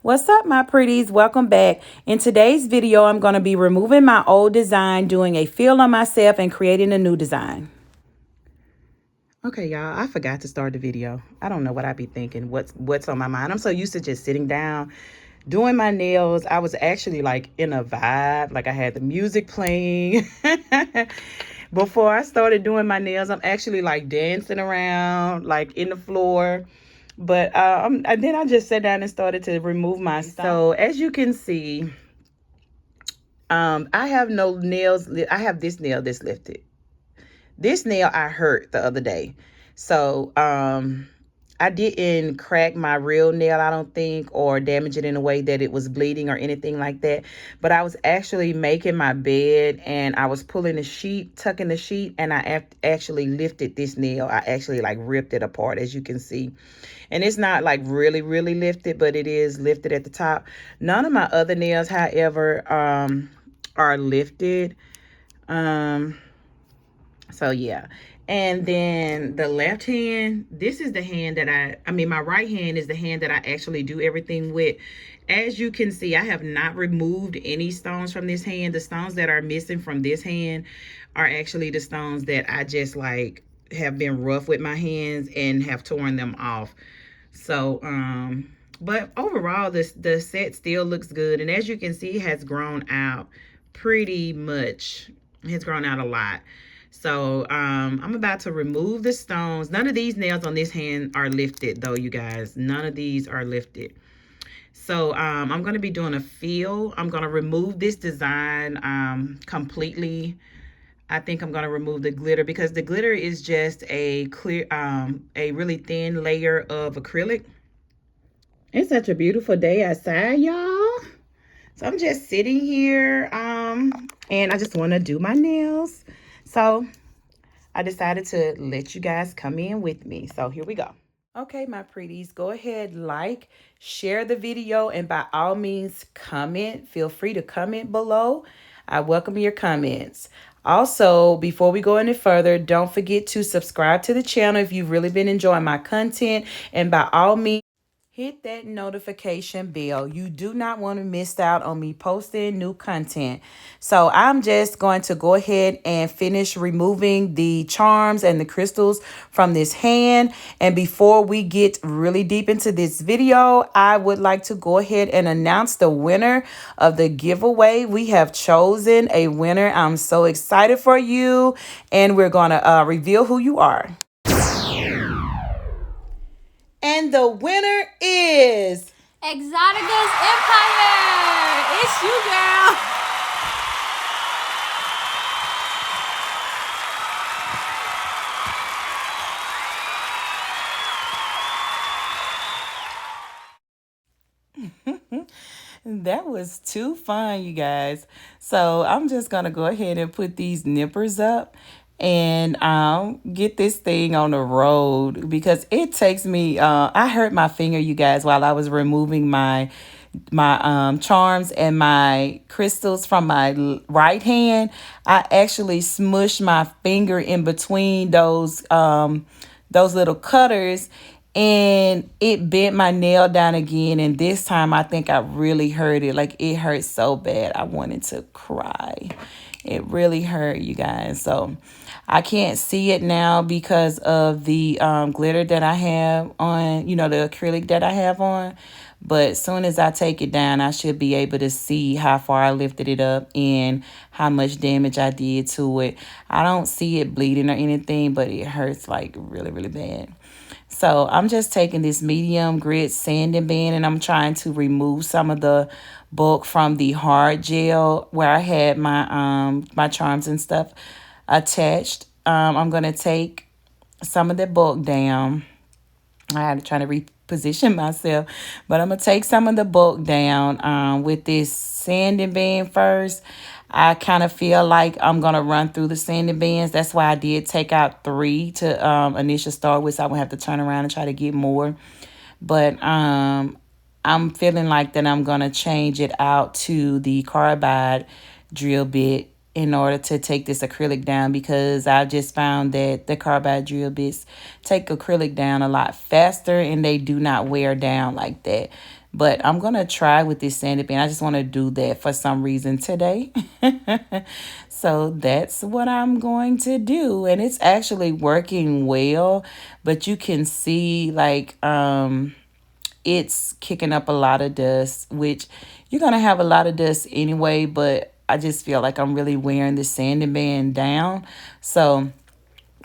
What's up, my pretties? Welcome back. In today's video, I'm going to be removing my old design, doing a fill on myself, and creating a new design. Okay, y'all, I forgot to start the video. I don't know what I be thinking, what's on my mind. I'm so used to just sitting down, doing my nails. I was actually like in a vibe, like I had the music playing. Before I started doing my nails, I'm actually like dancing around, like in the floor. But and then I just sat down and started to remove my stuff. So as you can see, I have no nails. I have this nail that's lifted. This nail I hurt the other day. So I didn't crack my real nail, I don't think, or damage it in a way that it was bleeding or anything like that. But I was actually making my bed and I was pulling the sheet, tucking the sheet, and I actually lifted this nail. I actually like ripped it apart, as you can see. And it's not like really, really lifted, but it is lifted at the top. None of my other nails, however, are lifted. So yeah. And then the left hand, this is the hand that my right hand is the hand that I actually do everything with. As you can see, I have not removed any stones from this hand. The stones that are missing from this hand are actually the stones that I just like have been rough with my hands and have torn them off. So, but overall, the set still looks good. And as you can see, it has grown out pretty much. It has grown out a lot. So I'm about to remove the stones. None of these nails on this hand are lifted though, you guys. None of these are lifted. So I'm going to be doing a fill. I'm going to remove this design completely. I think I'm going to remove the glitter because the glitter is just a clear, a really thin layer of acrylic. It's such a beautiful day outside, y'all. So I'm just sitting here and I just want to do my nails. So I decided to let you guys come in with me. So here we go. Okay, my pretties, go ahead, like, share the video, and by all means, comment. Feel free to comment below. I welcome your comments. Also, before we go any further, don't forget to subscribe to the channel if you've really been enjoying my content. And by all means, hit that notification bell. You do not want to miss out on me posting new content. So I'm just going to go ahead and finish removing the charms and the crystals from this hand. And before we get really deep into this video, I would like to go ahead and announce the winner of the giveaway. We have chosen a winner. I'm so excited for you. And we're going to reveal who you are. And the winner is Exotica's Empire. It's you, girl. That was too fun, you guys. So I'm just going to go ahead and put these nippers up and get this thing on the road because it takes me, I hurt my finger, you guys, while I was removing my charms and my crystals from my right hand. I actually smushed my finger in between those little cutters, and it bent my nail down again. And this time I think I really hurt it. Like, it hurt so bad I wanted to cry. It really hurt, you guys. So I can't see it now because of the glitter that I have on, the acrylic that I have on. But as soon as I take it down, I should be able to see how far I lifted it up and how much damage I did to it. I don't see it bleeding or anything, but it hurts like really, really bad. So I'm just taking this medium grit sanding band and I'm trying to remove some of the bulk from the hard gel where I had my charms and stuff attached. I'm going to take some of the bulk down. I had to try to reposition myself, but I'm going to take some of the bulk down with this sanding band first. I kind of feel like I'm going to run through the sanding bands. That's why I did take out 3 to initial start with, so I won't have to turn around and try to get more. But I'm feeling like that I'm going to change it out to the carbide drill bit in order to take this acrylic down, because I just found that the carbide drill bits take acrylic down a lot faster and they do not wear down like that. But I'm going to try with this sanding band. I just want to do that for some reason today. So that's what I'm going to do. And it's actually working well. But you can see like it's kicking up a lot of dust, which you're going to have a lot of dust anyway. But I just feel like I'm really wearing the sanding band down. So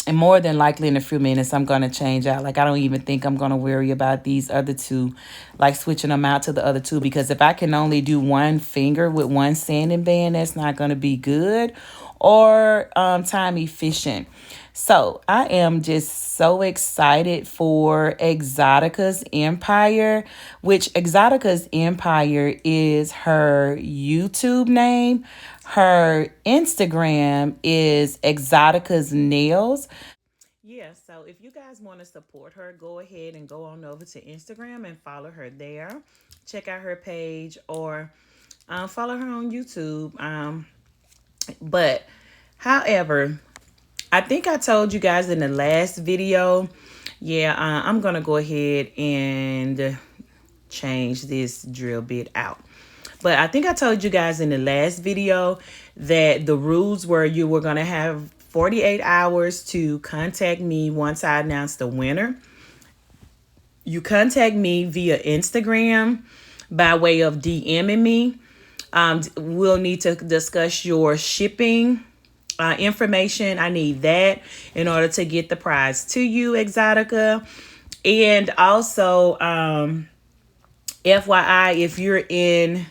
and more than likely in a few minutes, I'm going to change out. Like, I don't even think I'm going to worry about these other two, like switching them out to the other two. Because if I can only do one finger with one sanding band, that's not going to be good or time efficient. So I am just so excited for Exotica's Empire, which Exotica's Empire is her YouTube name. Her Instagram is Exotica's Nails. Yeah, so if you guys want to support her, go ahead and go on over to Instagram and follow her there. Check out her page or follow her on YouTube. But however, I think I told you guys in the last video, yeah, I'm going to go ahead and change this drill bit out. But I think I told you guys in the last video that the rules were you were going to have 48 hours to contact me once I announce the winner. You contact me via Instagram by way of DMing me. We'll need to discuss your shipping information. I need that in order to get the prize to you, Exotica. And also, FYI, if you're in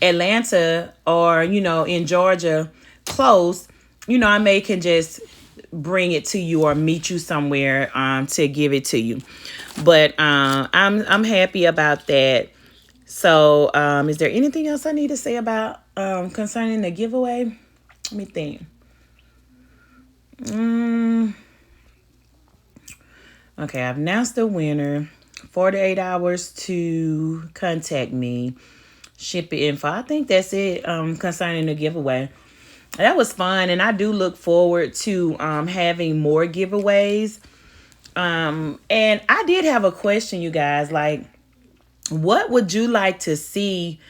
Atlanta or, in Georgia, close, I may can just bring it to you or meet you somewhere to give it to you. But I'm happy about that. So is there anything else I need to say about concerning the giveaway? Let me think. Okay, I've announced the winner. 48 hours to contact me. Ship it info. I think that's it concerning the giveaway. That was fun, and I do look forward to having more giveaways. And I did have a question, you guys. Like, what would you like to see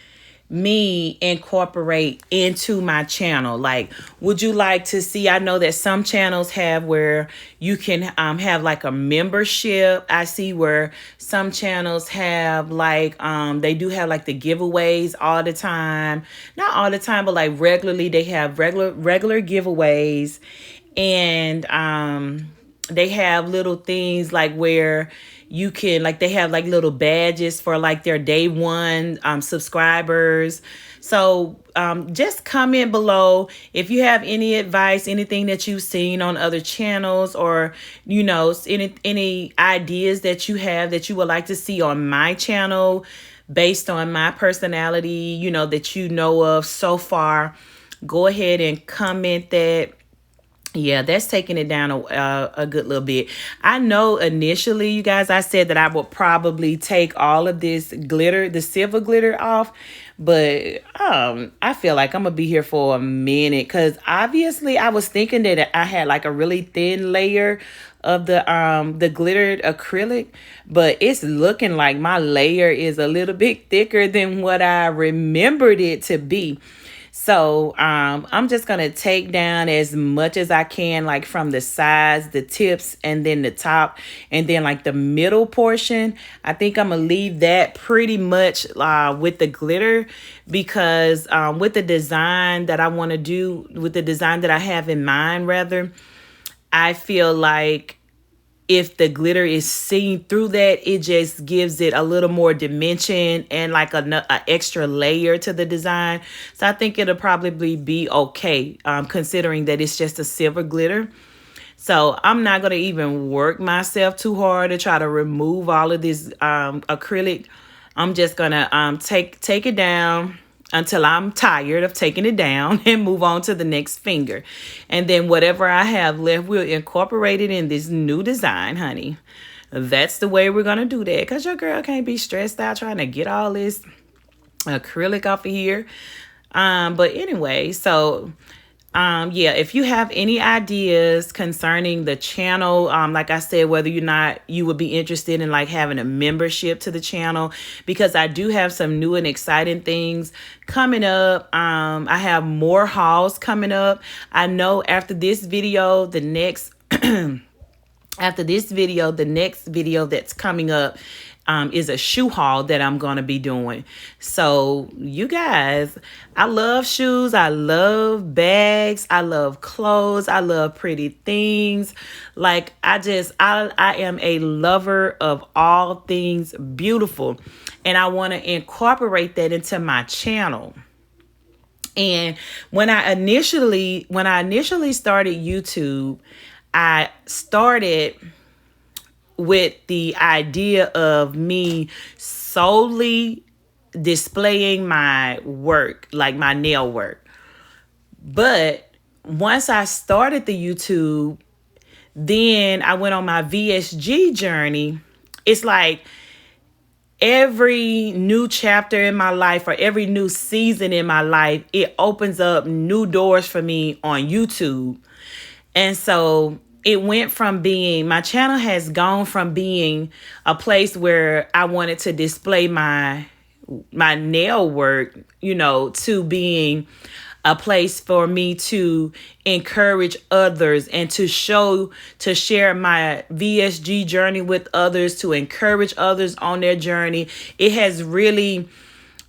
me incorporate into my channel? Like, would you like to see, I know that some channels have where you can have like a membership. I see where some channels have like they do have like the giveaways all the time. Not all the time, but like regularly they have regular giveaways. And they have little things like where you can, like, they have like little badges for like their day one subscribers. So just comment below if you have any advice, anything that you've seen on other channels, or any ideas that you have that you would like to see on my channel based on my personality, that you know of so far. Go ahead and comment that. Yeah, that's taking it down a good little bit. I know initially, you guys, I said that I would probably take all of this glitter, the silver glitter off. But I feel like I'm going to be here for a minute. Because obviously I was thinking that I had like a really thin layer of the glittered acrylic. But it's looking like my layer is a little bit thicker than what I remembered it to be. So I'm just going to take down as much as I can, like from the sides, the tips, and then the top, and then like the middle portion. I think I'm going to leave that pretty much with the glitter, because with the design that I want to do, with the design that I have in mind, rather, I feel like if the glitter is seen through that, it just gives it a little more dimension and like a extra layer to the design. So I think it'll probably be okay, considering that it's just a silver glitter. So I'm not going to even work myself too hard to try to remove all of this acrylic. I'm just going to take it down until I'm tired of taking it down and move on to the next finger. And then whatever I have left, we'll incorporate it in this new design, honey. That's the way we're going to do that, because your girl can't be stressed out trying to get all this acrylic off of here. But anyway, so Yeah, if you have any ideas concerning the channel, like I said, whether you're not, you would be interested in like having a membership to the channel, because I do have some new and exciting things coming up. I have more hauls coming up. I know after this video, the next the next video that's coming up is a shoe haul that I'm going to be doing. So you guys, I love shoes. I love bags. I love clothes. I love pretty things. Like I am a lover of all things beautiful. And I want to incorporate that into my channel. And when I initially started YouTube, I started with the idea of me solely displaying my work, like my nail work. But once I started the YouTube, then I went on my VSG journey. It's like every new chapter in my life, or every new season in my life, it opens up new doors for me on YouTube. And so it went from being, my channel has gone from being a place where I wanted to display my nail work, to being a place for me to encourage others and to share my VSG journey with others, to encourage others on their journey. It has really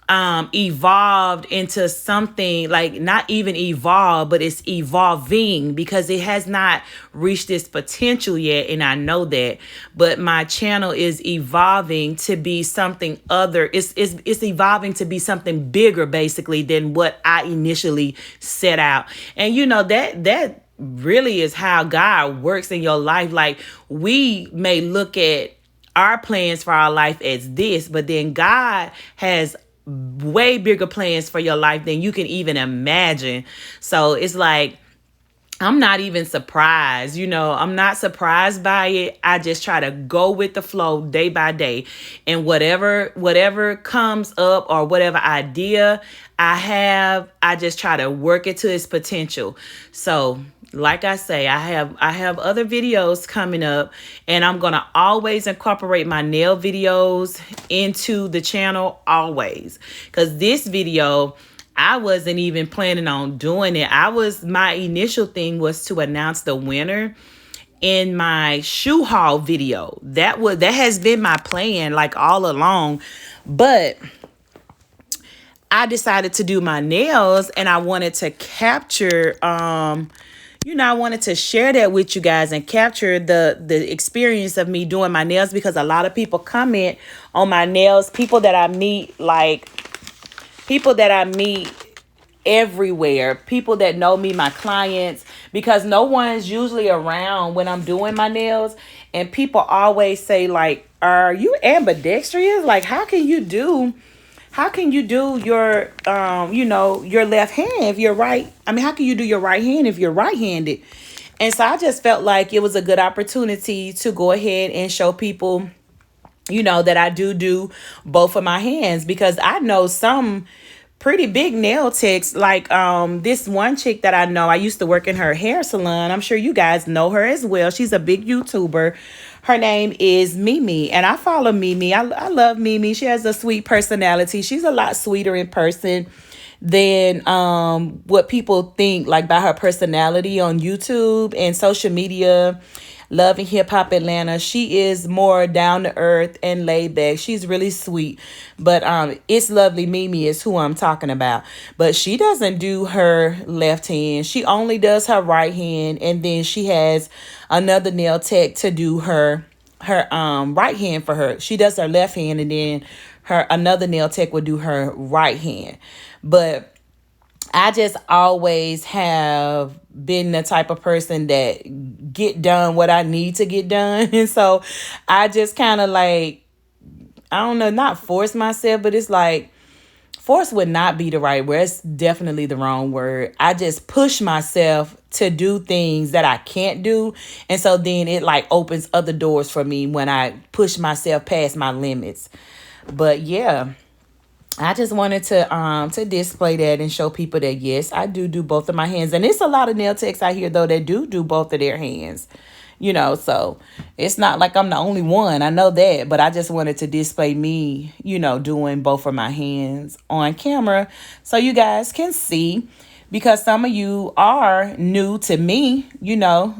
evolved into something, like not even evolved, but it's evolving, because it has not reached its potential yet, and I know that. But my channel is evolving to be something other. It's evolving to be something bigger, basically, than what I initially set out. And that really is how God works in your life. Like, we may look at our plans for our life as this, but then God has way bigger plans for your life than you can even imagine. So it's like, I'm not even surprised, I'm not surprised by it. I just try to go with the flow day by day, and whatever comes up, or whatever idea I have, I just try to work it to its potential. So like I say, I have other videos coming up, and I'm going to always incorporate my nail videos into the channel, always. Because this video, I wasn't even planning on doing it. My initial thing was to announce the winner in my shoe haul video. That has been my plan, like, all along. But I decided to do my nails, and I wanted to capture I wanted to share that with you guys and capture the experience of me doing my nails, because a lot of people comment on my nails, people that I meet everywhere, people that know me, my clients, because no one's usually around when I'm doing my nails. And people always say, like, are you ambidextrous? Like, how can you do your your left hand if you're right? I mean, how can you do your right hand if you're right-handed? And so I just felt like it was a good opportunity to go ahead and show people, that I do both of my hands, because I know some pretty big nail techs, like this one chick that I know. I used to work in her hair salon. I'm sure you guys know her as well. She's a big YouTuber. Her name is Mimi, and I follow Mimi. I love Mimi. She has a sweet personality. She's a lot sweeter in person than what people think, like, by her personality on YouTube and social media. Love and Hip Hop Atlanta. She is more down to earth and laid back. She's really sweet. But It's Lovely Mimi is who I'm talking about. But she doesn't do her left hand. She only does her right hand. And then she has another nail tech to do her right hand for her. She does her left hand, and then another nail tech will do her right hand. But I just always have been the type of person that get done what I need to get done. And so I just kind of, like, I don't know, not force myself, but it's like, force would not be the right word. It's definitely the wrong word. I just push myself to do things that I can't do. And so then it, like, opens other doors for me when I push myself past my limits. But yeah. I just wanted to display that and show people that yes, I do both of my hands. And it's a lot of nail techs out here though that do both of their hands. So it's not like I'm the only one. I know that, but I just wanted to display me, doing both of my hands on camera so you guys can see, because some of you are new to me,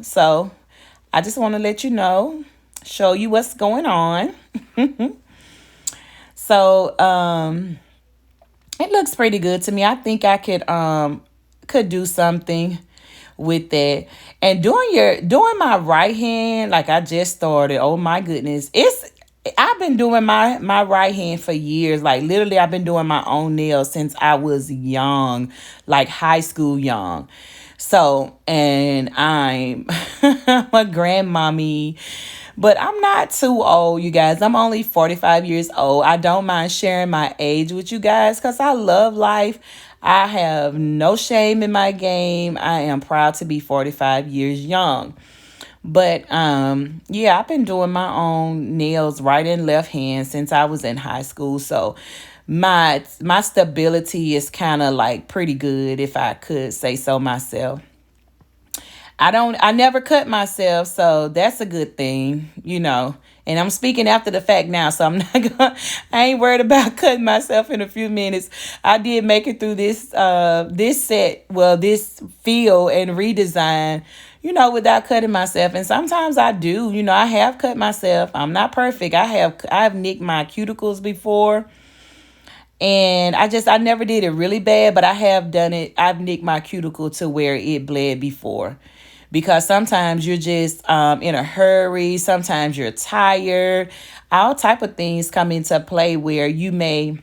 So I just want to let you know, show you what's going on. So, it looks pretty good to me. I think I could do something with that. And doing my right hand, like I just started. Oh my goodness. I've been doing my right hand for years. Like literally I've been doing my own nails since I was young, like high school young. So, and I'm a grandmommy, but I'm not too old, you guys. I'm only 45 years old. I don't mind sharing my age with you guys because I love life. I have no shame in my game. I am proud to be 45 years young. But yeah, I've been doing my own nails right and left hand since I was in high school. So my stability is kind of like pretty good, if I could say so myself. I never cut myself, so that's a good thing. And I'm speaking after the fact now, so I ain't worried about cutting myself in a few minutes. I did make it through this field and redesign, without cutting myself. And sometimes I do, I have cut myself. I'm not perfect. I've nicked my cuticles before. And I never did it really bad, but I have done it. I've nicked my cuticle to where it bled before, because sometimes you're just in a hurry. Sometimes you're tired. All type of things come into play where you may,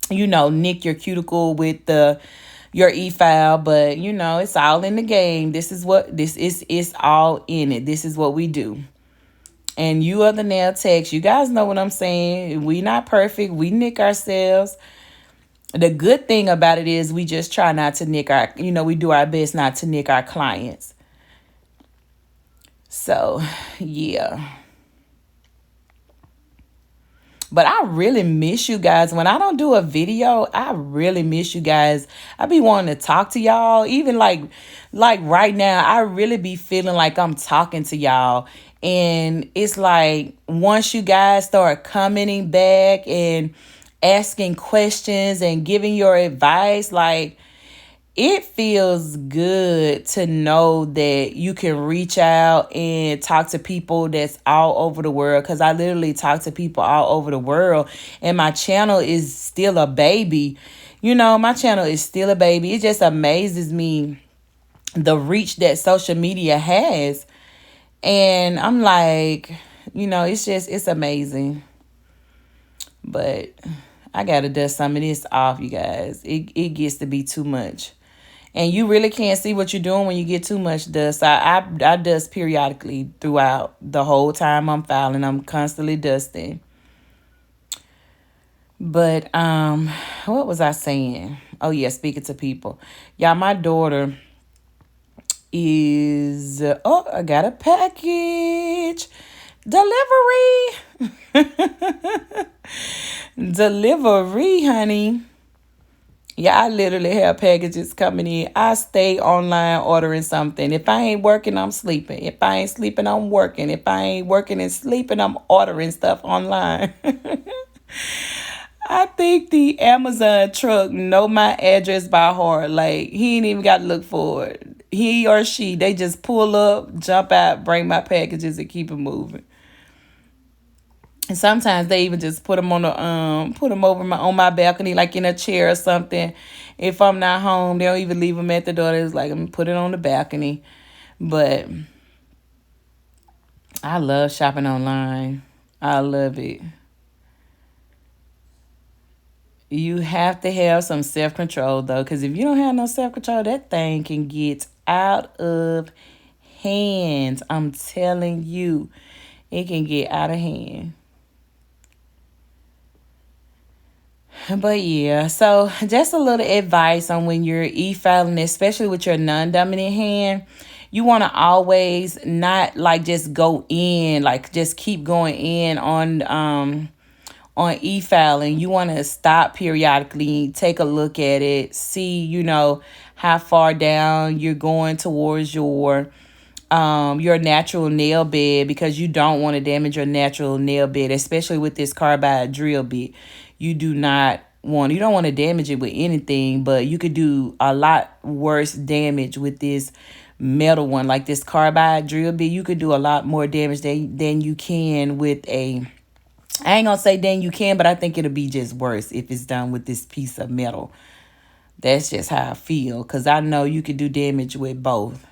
nick your cuticle with your e-file, but it's all in the game. It's all in it. This is what we do. And you are the nail techs. You guys know what I'm saying. We not perfect. We nick ourselves. The good thing about it is we just try not to nick we do our best not to nick our clients. So, yeah. But I really miss you guys. When I don't do a video, I really miss you guys. I be wanting to talk to y'all. Even like right now, I really be feeling like I'm talking to y'all. And it's like once you guys start commenting back and asking questions and giving your advice, like it feels good to know that you can reach out and talk to people that's all over the world. Because I literally talk to people all over the world. And my channel is still a baby. My channel is still a baby. It just amazes me the reach that social media has. And I'm like, it's amazing. But I got to dust some of this off, you guys. It gets to be too much. And you really can't see what you're doing when you get too much dust. I dust periodically throughout the whole time I'm filing. I'm constantly dusting. But what was I saying? Oh yeah, speaking to people. Y'all, my daughter is I got a package. Delivery. Delivery, honey. Yeah, I literally have packages coming in. I stay online ordering something. If I ain't working, I'm sleeping. If I ain't sleeping, I'm working. If I ain't working and sleeping, I'm ordering stuff online. I think the Amazon truck know my address by heart. Like, he ain't even got to look for it. He or she, they just pull up, jump out, bring my packages, and keep it moving. And sometimes they even just put them on my balcony, like in a chair or something. If I'm not home, they don't even leave them at the door. It's like, I'm gonna put it on the balcony. But I love shopping online. I love it. You have to have some self-control, though, because if you don't have no self-control, that thing can get out of hand. I'm telling you, it can get out of hand. But yeah, so just a little advice on when you're e-filing, especially with your non-dominant hand. You want to always not like just go in, like just keep going in on e-filing, you want to stop periodically, take a look at it, see, how far down you're going towards your natural nail bed, because you don't want to damage your natural nail bed, especially with this carbide drill bit. You don't want to damage it with anything, but you could do a lot worse damage with this metal one, like this carbide drill bit. You could do a lot more damage than you can with I ain't gonna say than you can, but I think it'll be just worse if it's done with this piece of metal. That's just how I feel, because I know you could do damage with both.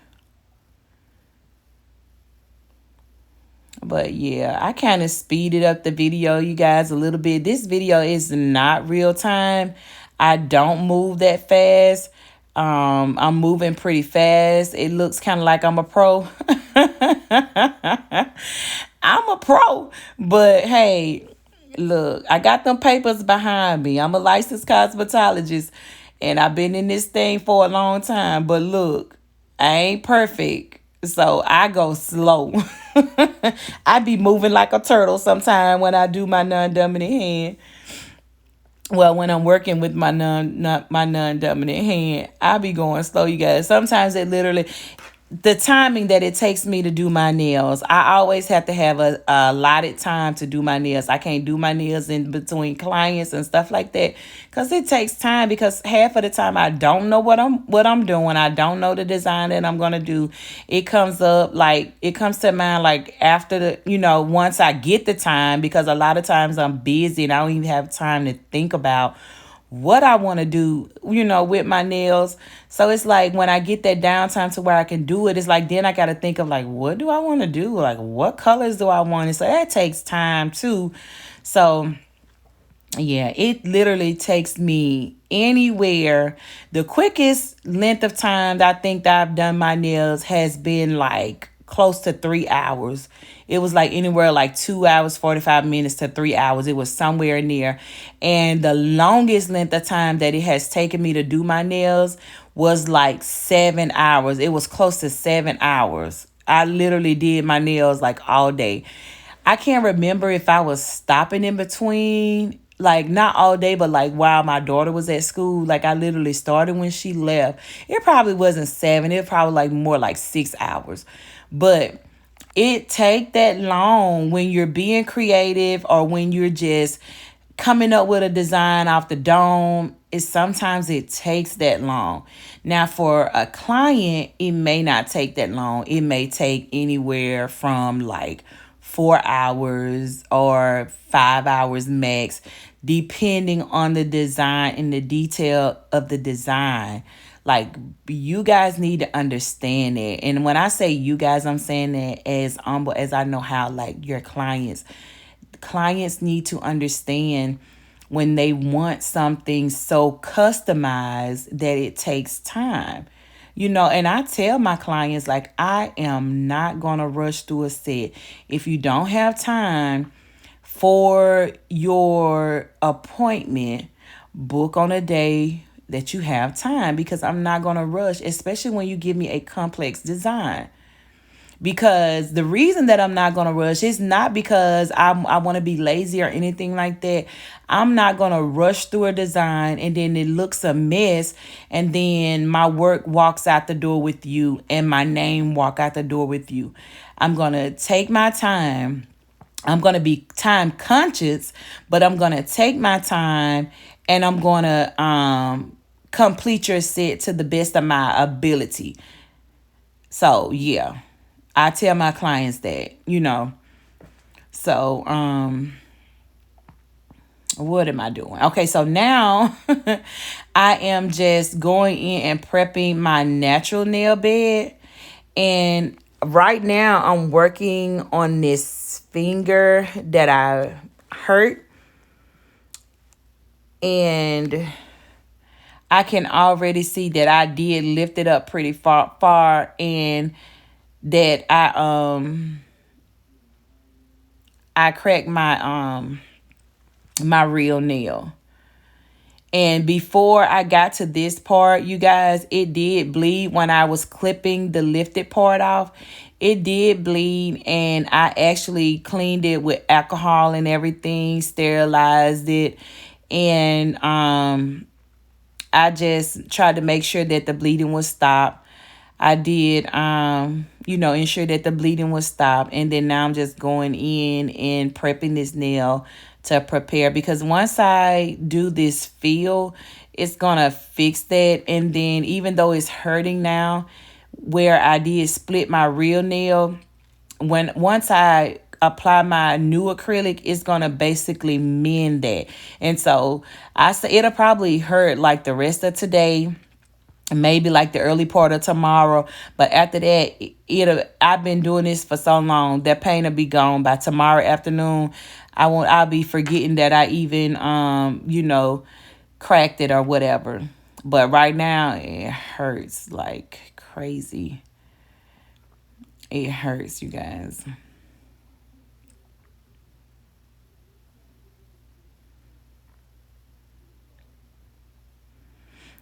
But yeah, I kind of speeded up the video, you guys, a little bit. This video is not real time. I don't move that fast. I'm moving pretty fast. It looks kind of like I'm a pro. I'm a pro. But hey, look, I got them papers behind me. I'm a licensed cosmetologist, and I've been in this thing for a long time. But look, I ain't perfect, so I go slow. I be moving like a turtle sometime when I do my non-dominant hand. Well, when I'm working with my non-dominant hand, I be going slow, you guys. Sometimes it literally, the timing that it takes me to do my nails, I always have to have a allotted time to do my nails. I can't do my nails in between clients and stuff like that, because it takes time. Because half of the time I don't know what I'm doing. I don't know the design that I'm gonna do. It comes to mind like after once I get the time, because a lot of times I'm busy and I don't even have time to think about what I want to do, with my nails. So it's like when I get that downtime to where I can do it, it's like then I got to think of like, what do I want to do? Like, what colors do I want? And so that takes time too. So yeah, it literally takes me anywhere. The quickest length of time that I think that I've done my nails has been like close to 3 hours. It was like anywhere like 2 hours, 45 minutes to 3 hours. It was somewhere near. And the longest length of time that it has taken me to do my nails was like 7 hours. It was close to 7 hours. I literally did my nails like all day. I can't remember if I was stopping in between, like not all day, but like while my daughter was at school. Like I literally started when she left. It probably wasn't 7. It probably like more like 6 hours. But it take that long when you're being creative or when you're just coming up with a design off the dome. Sometimes it takes that long. Now for a client, it may not take that long. It may take anywhere from like 4 hours or 5 hours max, depending on the design and the detail of the design. Like, you guys need to understand it. And when I say you guys, I'm saying that as humble as I know how, like, your clients need to understand when they want something so customized that it takes time. And I tell my clients, like, I am not going to rush through a set. If you don't have time for your appointment, book on a day that you have time, because I'm not going to rush, especially when you give me a complex design. Because the reason that I'm not going to rush is not because I want to be lazy or anything like that. I'm not going to rush through a design and then it looks a mess, and then my work walks out the door with you and my name walk out the door with you. I'm going to take my time. I'm going to be time conscious, but I'm going to take my time, and I'm going to complete your set to the best of my ability. So yeah, I tell my clients that, So what am I doing? Okay, so now I am just going in and prepping my natural nail bed. And right now I'm working on this finger that I hurt. And I can already see that I did lift it up pretty far, and that I cracked my real nail. And before I got to this part, you guys, it did bleed when I was clipping the lifted part off. it did bleed, and I actually cleaned it with alcohol and everything, sterilized it, and I just tried to make sure that the bleeding was stopped. I did, ensure that the bleeding was stopped. And then now I'm just going in and prepping this nail to prepare, because once I do this feel, it's gonna fix that. And then even though it's hurting now, where I did split my real nail, once I apply my new acrylic, it's gonna basically mend that. And so I say it'll probably hurt like the rest of today, maybe like the early part of tomorrow, but after that, I've been doing this for so long, that pain will be gone by tomorrow afternoon. I'll be forgetting that I even cracked it or whatever. But right now it hurts like crazy. It hurts, you guys.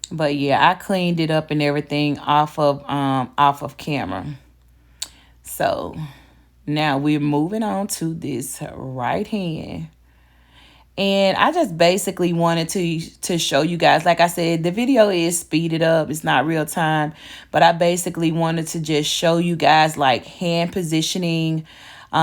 But yeah, I cleaned it up and everything off of camera. So now we're moving on to this right hand. And I just basically wanted to show you guys, like I said, the video is speeded up. It's not real time. But I basically wanted to just show you guys like hand positioning,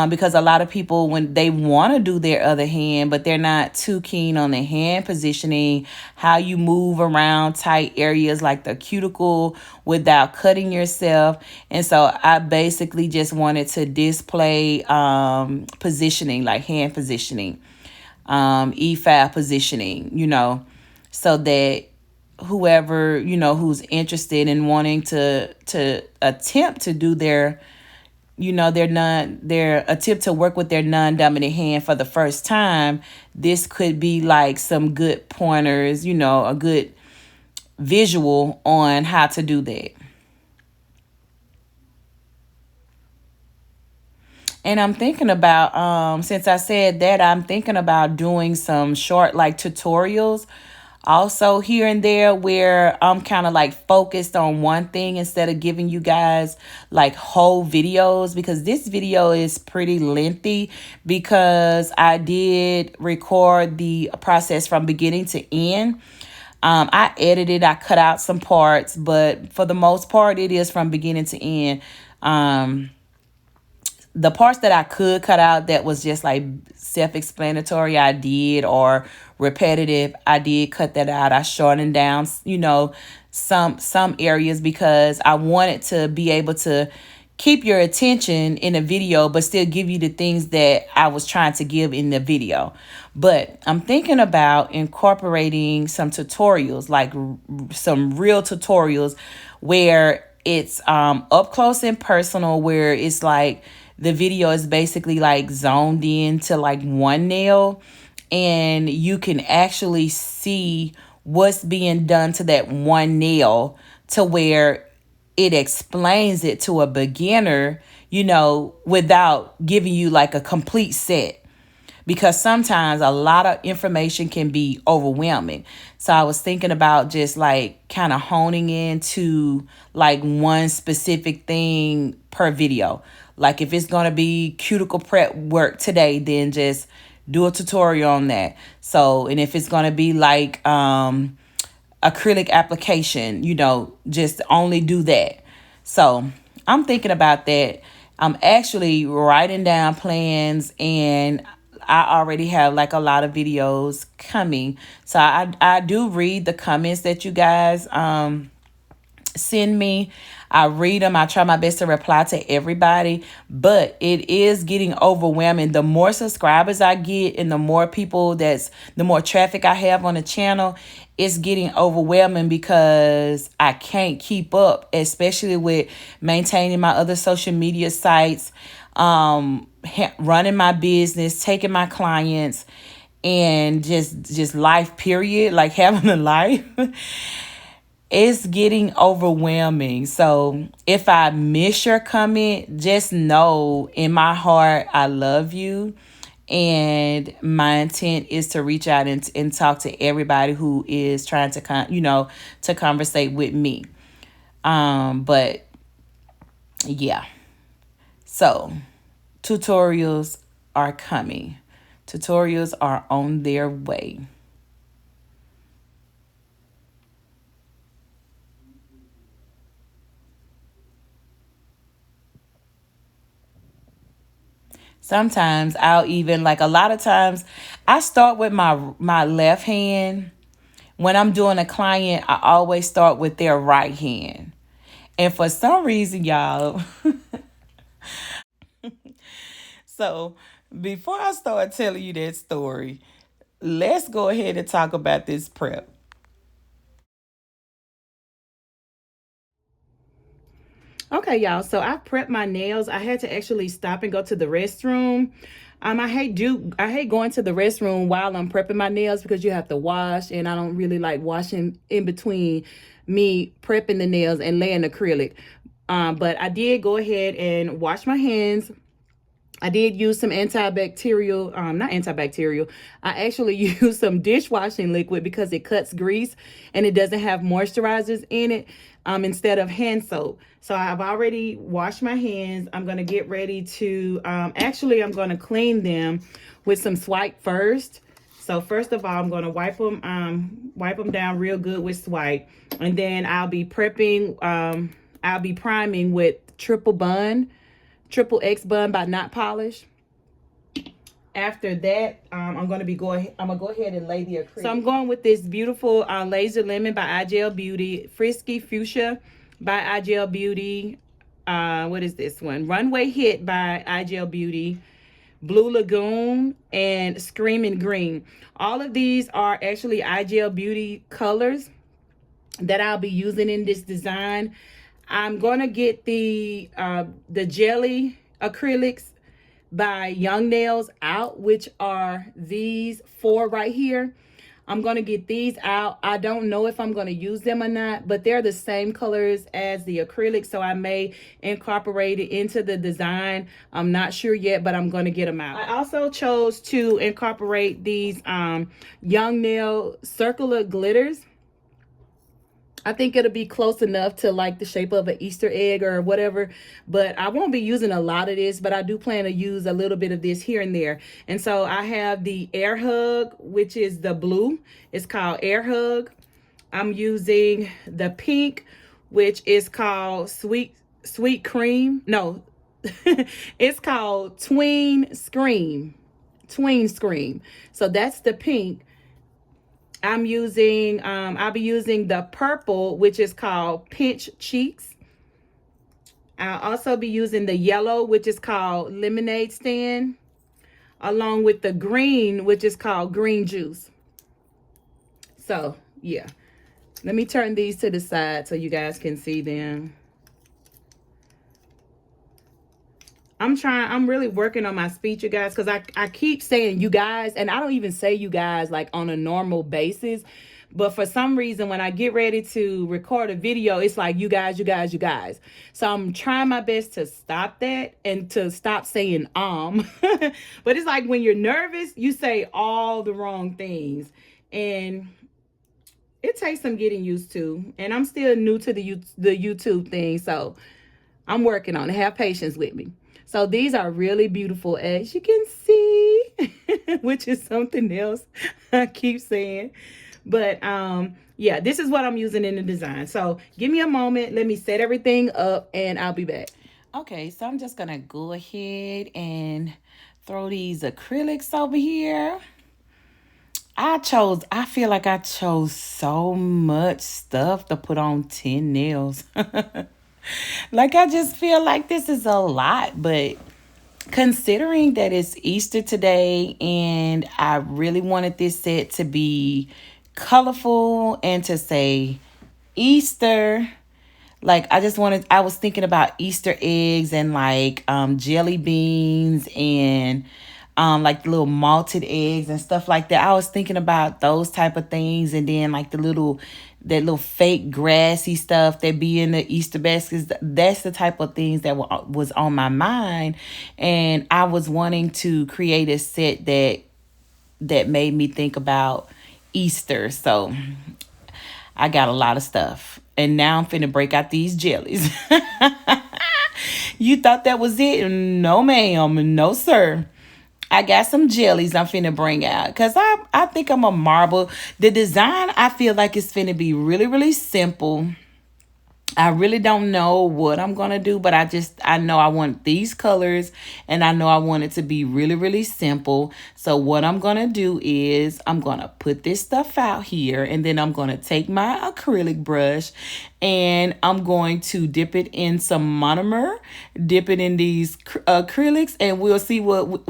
because a lot of people, when they want to do their other hand, but they're not too keen on the hand positioning, how you move around tight areas like the cuticle without cutting yourself. And so I basically just wanted to display positioning, like hand positioning, E5 positioning, so that whoever, who's interested in wanting to attempt to do their attempt to work with their non-dominant hand for the first time, this could be like some good pointers, a good visual on how to do that. And I'm thinking about, since I said that, I'm thinking about doing some short like tutorials also here and there, where I'm kind of like focused on one thing instead of giving you guys like whole videos, because this video is pretty lengthy, because I did record the process from beginning to end. I edited, I cut out some parts, but for the most part, it is from beginning to end. The parts that I could cut out that was just like self-explanatory, I did, or repetitive, I did cut that out. I shortened down, some areas, because I wanted to be able to keep your attention in a video, but still give you the things that I was trying to give in the video. But I'm thinking about incorporating some tutorials, like some real tutorials, where it's up close and personal, where it's like the video is basically like zoned in to like one nail, and you can actually see what's being done to that one nail, to where it explains it to a beginner, without giving you like a complete set, because sometimes a lot of information can be overwhelming. So I was thinking about just like kind of honing into like one specific thing per video. Like if it's going to be cuticle prep work today, then just do a tutorial on that. So, and if it's going to be like acrylic application, just only do that. So I'm thinking about that. I'm actually writing down plans, and I already have like a lot of videos coming. So I do read the comments that you guys send me. I read them. I try my best to reply to everybody, but it is getting overwhelming. The more subscribers I get and the more traffic I have on the channel, it's getting overwhelming, because I can't keep up, especially with maintaining my other social media sites, running my business, taking my clients, and just life period, like having a life. It's getting overwhelming. So if I miss your comment, just know in my heart, I love you. And my intent is to reach out and talk to everybody who is trying to to conversate with me. But yeah. So, tutorials are coming. Tutorials are on their way. Sometimes I'll even like a lot of times I start with my left hand. When I'm doing a client, I always start with their right hand. And for some reason, y'all, so before I start telling you that story, let's go ahead and talk about this prep. Okay, y'all. So I prepped my nails. I had to actually stop and go to the restroom. I hate going to the restroom while I'm prepping my nails because you have to wash, and I don't really like washing in between me prepping the nails and laying acrylic. But I did go ahead and wash my hands. I did use some antibacterial, not antibacterial. I actually used some dishwashing liquid because it cuts grease and it doesn't have moisturizers in it, instead of hand soap. So I've already washed my hands. I'm going to get ready to, I'm going to clean them with some swipe first. So first of all, I'm going to wipe them down real good with swipe. And then I'll be priming with triple X bun by Not Polish. After that, I'm gonna go ahead and lay the acrylic. So I'm going with this beautiful Laser Lemon by IGL Beauty, Frisky Fuchsia by IGL Beauty. What is this one? Runway Hit by IGL Beauty, Blue Lagoon, and Screaming Green. All of these are actually IGL Beauty colors that I'll be using in this design. I'm gonna get the jelly acrylics by Young Nails out, which are these four right here. I'm gonna get these out. I don't know if I'm gonna use them or not, but they're the same colors as the acrylic, so I may incorporate it into the design. I'm not sure yet, but I'm gonna get them out. I also chose to incorporate these Young Nail circular glitters. I think it'll be close enough to like the shape of an Easter egg or whatever, but I won't be using a lot of this, but I do plan to use a little bit of this here and there. And so I have the Air Hug, which is the blue. It's called Air Hug. I'm using the pink, which is called Sweet Cream. No, it's called Tween Scream. Tween Scream. So that's the pink. I'll be using the purple, which is called Pinch Cheeks. I'll also be using the yellow, which is called Lemonade Stand, along with the green, which is called Green Juice. So, yeah. Let me turn these to the side so you guys can see them. I'm really working on my speech, you guys, because I keep saying you guys, and I don't even say you guys like on a normal basis. But for some reason, when I get ready to record a video, it's like you guys, you guys, you guys. So I'm trying my best to stop that and to stop saying But it's like when you're nervous, you say all the wrong things. And it takes some getting used to. And I'm still new to the YouTube thing. So I'm working on it. Have patience with me. So these are really beautiful, as you can see, which is something else I keep saying. But yeah, this is what I'm using in the design. So give me a moment. Let me set everything up and I'll be back. Okay, so I'm just going to go ahead and throw these acrylics over here. I feel like I chose so much stuff to put on 10 nails. Like, I just feel like this is a lot, but considering that it's Easter today and I really wanted this set to be colorful and to say Easter, like I was thinking about Easter eggs and like jelly beans and like the little malted eggs and stuff like that. I was thinking about those type of things, and then like that little fake grassy stuff that be in the Easter baskets. That's the type of things that was on my mind, and I was wanting to create a set that made me think about Easter. So I got a lot of stuff, and now I'm finna break out these jellies. You thought that was it? No, ma'am. No, sir. I got some jellies I'm finna bring out because I think I'm a marble. The design I feel like it's finna be really, really simple. I really don't know what I'm gonna do, but I know I want these colors and I know I want it to be really, really simple. So what I'm gonna do is I'm gonna put this stuff out here and then I'm gonna take my acrylic brush and I'm going to dip it in some monomer, dip it in these acrylics, and we'll see what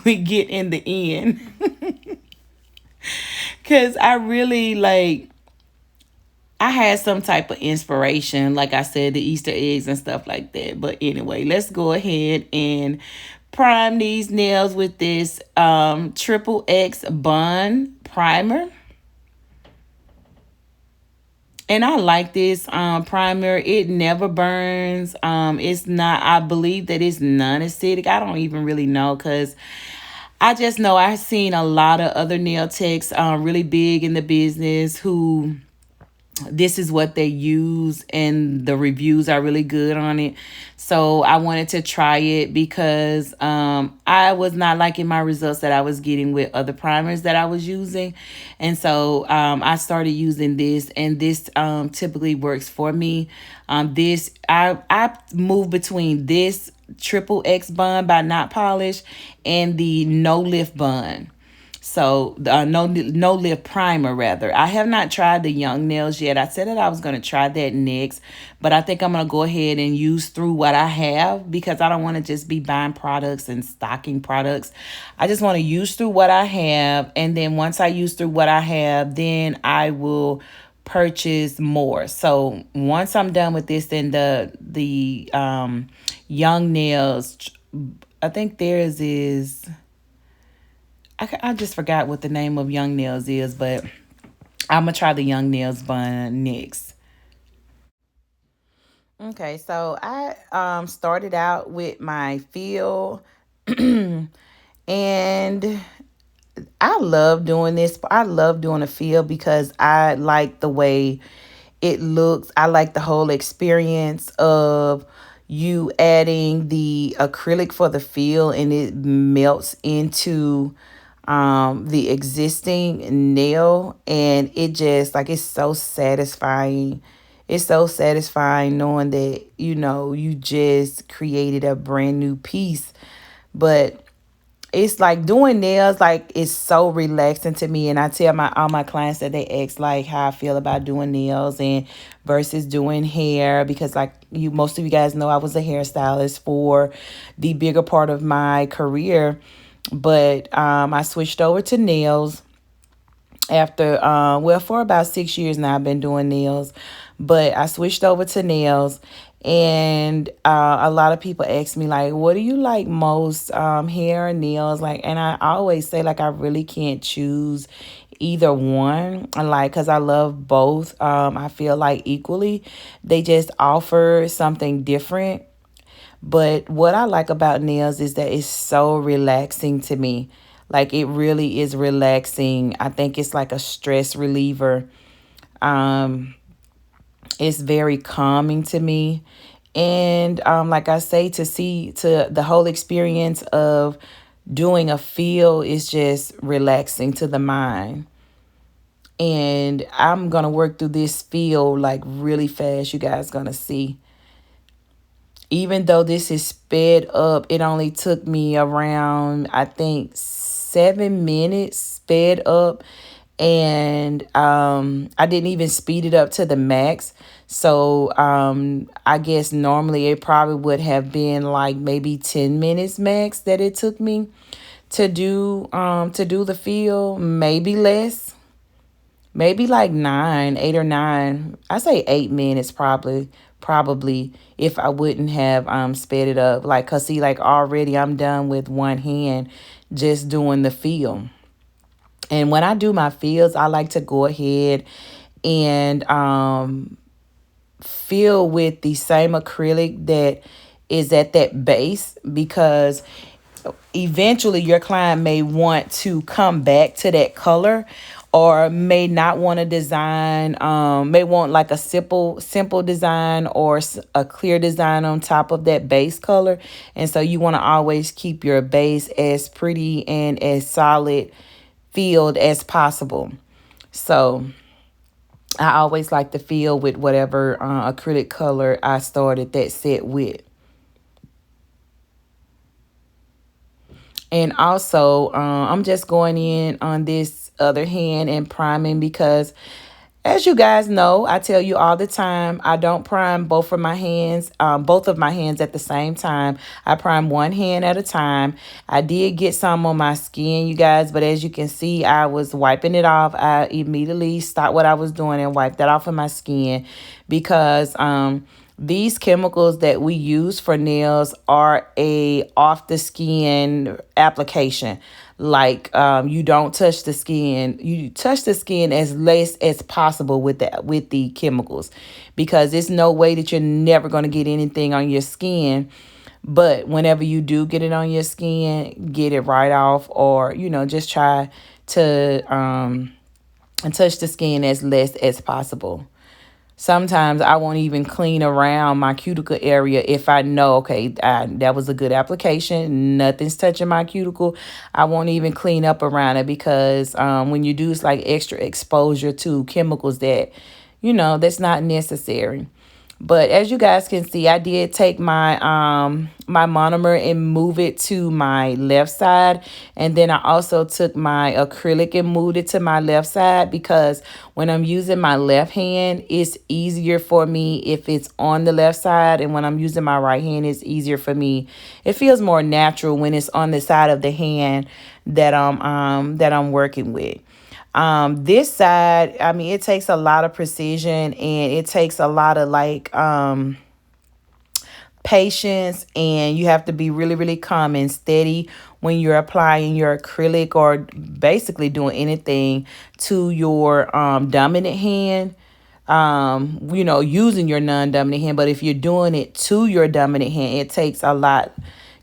we get in the end. Cause I really like I had some type of inspiration, like I said, the Easter eggs and stuff like that. But anyway, let's go ahead and prime these nails with this triple X bond primer. And I like this primer. It never burns. It's not, I believe that it's non-acidic. I don't even really know because I just know I've seen a lot of other nail techs really big in the business who this is what they use and the reviews are really good on it. So I wanted to try it because I was not liking my results that I was getting with other primers that I was using. And so I started using this, and this typically works for me. This I move between this triple X bond by Not Polish and the no lift bond. So no lift primer rather. I have not tried the Young Nails yet. I said that I was going to try that next, but I think I'm going to go ahead and use through what I have because I don't want to just be buying products and stocking products. I just want to use through what I have, and then once I use through what I have, then I will purchase more. So once I'm done with this, then the Young Nails, I think theirs is. I just forgot what the name of Young Nails is, but I'm going to try the Young Nails bun next. Okay, so I started out with my feel and I love doing this. I love doing a feel because I like the way it looks. I like the whole experience of you adding the acrylic for the feel and it melts into the existing nail, and it just like it's so satisfying. It's so satisfying knowing that you just created a brand new piece. But it's like doing nails, like it's so relaxing to me. And I tell my all my clients that they ask like how I feel about doing nails and versus doing hair, because like most of you guys know I was a hairstylist for the bigger part of my career. But I switched over to nails after for about 6 years now I've been doing nails, but I switched over to nails. And a lot of people ask me like, what do you like most, hair or nails? Like, and I always say like I really can't choose either one, like, because I love both. I feel like equally they just offer something different. But what I like about nails is that it's so relaxing to me. Like it really is relaxing. I think it's like a stress reliever. Um, it's very calming to me. And like I say, to the whole experience of doing a feel is just relaxing to the mind. And I'm gonna work through this feel like really fast. You guys gonna see. Even though this is sped up, it only took me around, I think, 7 minutes sped up. And I didn't even speed it up to the max. So I guess normally it probably would have been like maybe 10 minutes max that it took me to do the feel, maybe less. Maybe like 8 or 9. I say 8 minutes probably if I wouldn't have sped it up. Like, cause see, like already I'm done with one hand just doing the feel. And when I do my fields, I like to go ahead and fill with the same acrylic that is at that base, because eventually your client may want to come back to that color, or may not want to design, may want like a simple design or a clear design on top of that base color. And so you want to always keep your base as pretty and as solid filled as possible. So I always like to fill with whatever acrylic color I started that set with. And also, I'm just going in on this other hand and priming because, as you guys know, I tell you all the time, I don't prime both of my hands at the same time. I prime one hand at a time. I did get some on my skin, you guys, but as you can see, I was wiping it off. I immediately stopped what I was doing and wiped that off of my skin because these chemicals that we use for nails are a off the skin application. Like you don't touch the skin. You touch the skin as less as possible with the chemicals, because there's no way that you're never going to get anything on your skin. But whenever you do get it on your skin, get it right off, or just try to touch the skin as less as possible. Sometimes I won't even clean around my cuticle area if I know, okay, that was a good application. Nothing's touching my cuticle. I won't even clean up around it because when you do, it's like extra exposure to chemicals that, that's not necessary. But as you guys can see, I did take my my monomer and move it to my left side. And then I also took my acrylic and moved it to my left side, because when I'm using my left hand, it's easier for me if it's on the left side. And when I'm using my right hand, it's easier for me. It feels more natural when it's on the side of the hand that I'm working with. This side, I mean, it takes a lot of precision, and it takes a lot of like patience, and you have to be really, really calm and steady when you're applying your acrylic or basically doing anything to your dominant hand. Using your non-dominant hand, but if you're doing it to your dominant hand, it takes a lot,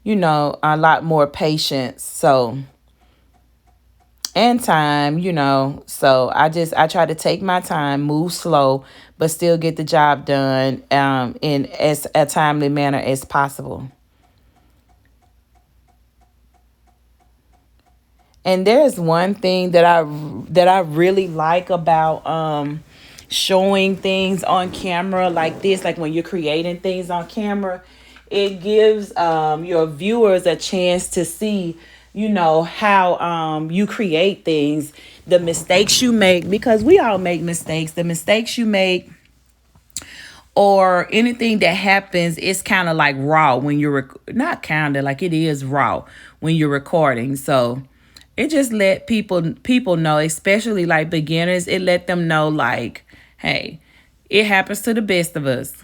a lot more patience. So, and time, so I try to take my time, move slow, but still get the job done in as a timely manner as possible. And there's one thing that I really like about showing things on camera like this, like when you're creating things on camera, it gives your viewers a chance to see, how you create things, the mistakes you make, because we all make mistakes. The mistakes you make or anything that happens is kind of like raw when you're not kind of like it is raw when you're recording. So it just let people know, especially like beginners, it let them know like, hey, it happens to the best of us.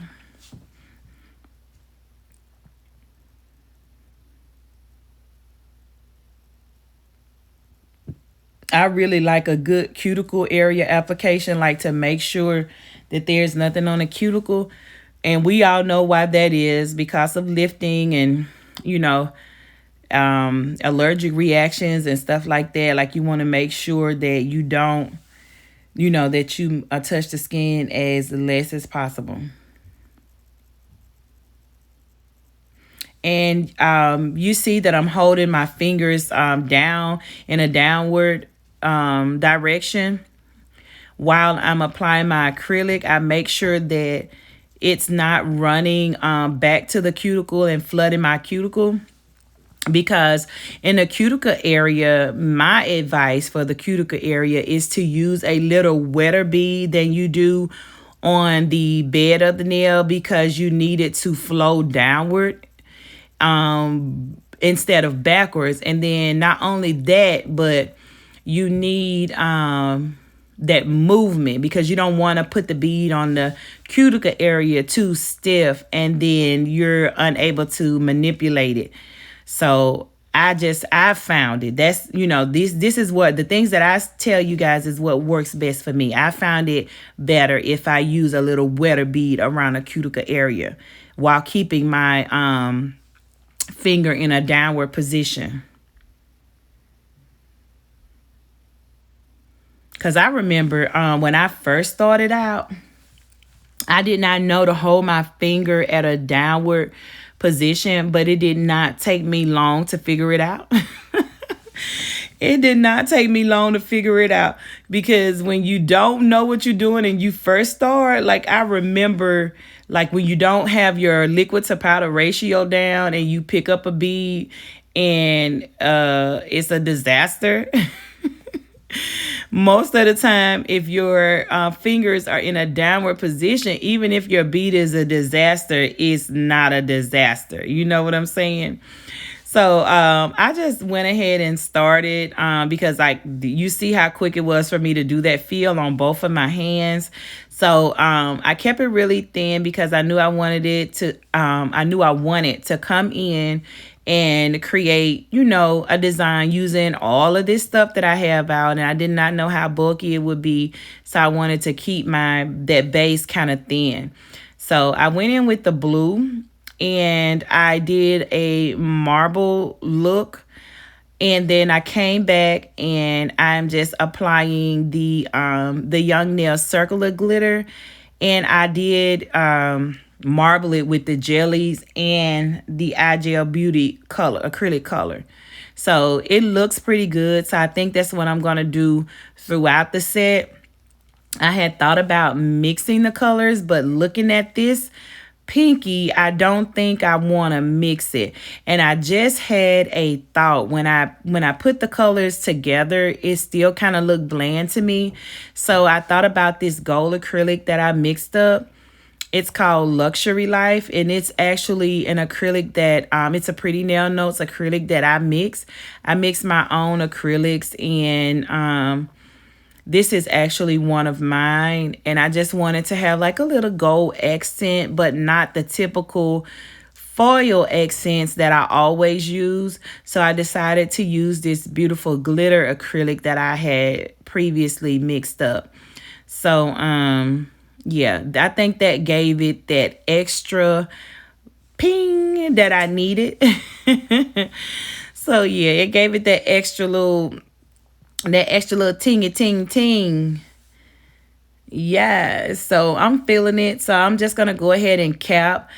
I really like a good cuticle area application, like to make sure that there's nothing on the cuticle. And we all know why that is, because of lifting and, allergic reactions and stuff like that. Like you want to make sure that you don't, that you touch the skin as less as possible. And you see that I'm holding my fingers down in a downward direction while I'm applying my acrylic. I make sure that it's not running back to the cuticle and flooding my cuticle, because in the cuticle area, my advice for the cuticle area is to use a little wetter bead than you do on the bed of the nail, because you need it to flow downward instead of backwards. And then not only that, but you need that movement, because you don't want to put the bead on the cuticle area too stiff and then you're unable to manipulate it. So I found it. That's, this is what the things that I tell you guys is what works best for me. I found it better if I use a little wetter bead around the cuticle area while keeping my finger in a downward position. Because I remember when I first started out, I did not know to hold my finger at a downward position, but it did not take me long to figure it out. It did not take me long to figure it out, because when you don't know what you're doing and you first start, like I remember, like when you don't have your liquid to powder ratio down and you pick up a bead and it's a disaster. Most of the time, if your fingers are in a downward position, even if your bead is a disaster, it's not a disaster. You know what I'm saying? So I just went ahead and started because like you see how quick it was for me to do that feel on both of my hands. So I kept it really thin because I knew I wanted it to, I knew I wanted to come in and create, you know, a design using all of this stuff that I have out. And I did not know how bulky it would be. So I wanted to keep that base kind of thin. So I went in with the blue and I did a marble look. And then I came back and I'm just applying the Young Nail circular glitter. And I did marble it with the jellies and the iGel Beauty color, acrylic color. So it looks pretty good. So I think that's what I'm going to do throughout the set. I had thought about mixing the colors, but looking at this pinky, I don't think I want to mix it. And I just had a thought when I put the colors together, it still kind of looked bland to me. So I thought about this gold acrylic that I mixed up. It's called Luxury Life, and it's actually an acrylic that it's a Pretty Nail Notes acrylic that I mix. I mix my own acrylics, and this is actually one of mine, and I just wanted to have like a little gold accent, but not the typical foil accents that I always use. So I decided to use this beautiful glitter acrylic that I had previously mixed up. So yeah, I think that gave it that extra ping that I needed. So yeah, it gave it that extra little tingy ting ting. Yeah, so I'm feeling it. So I'm just gonna go ahead and cap.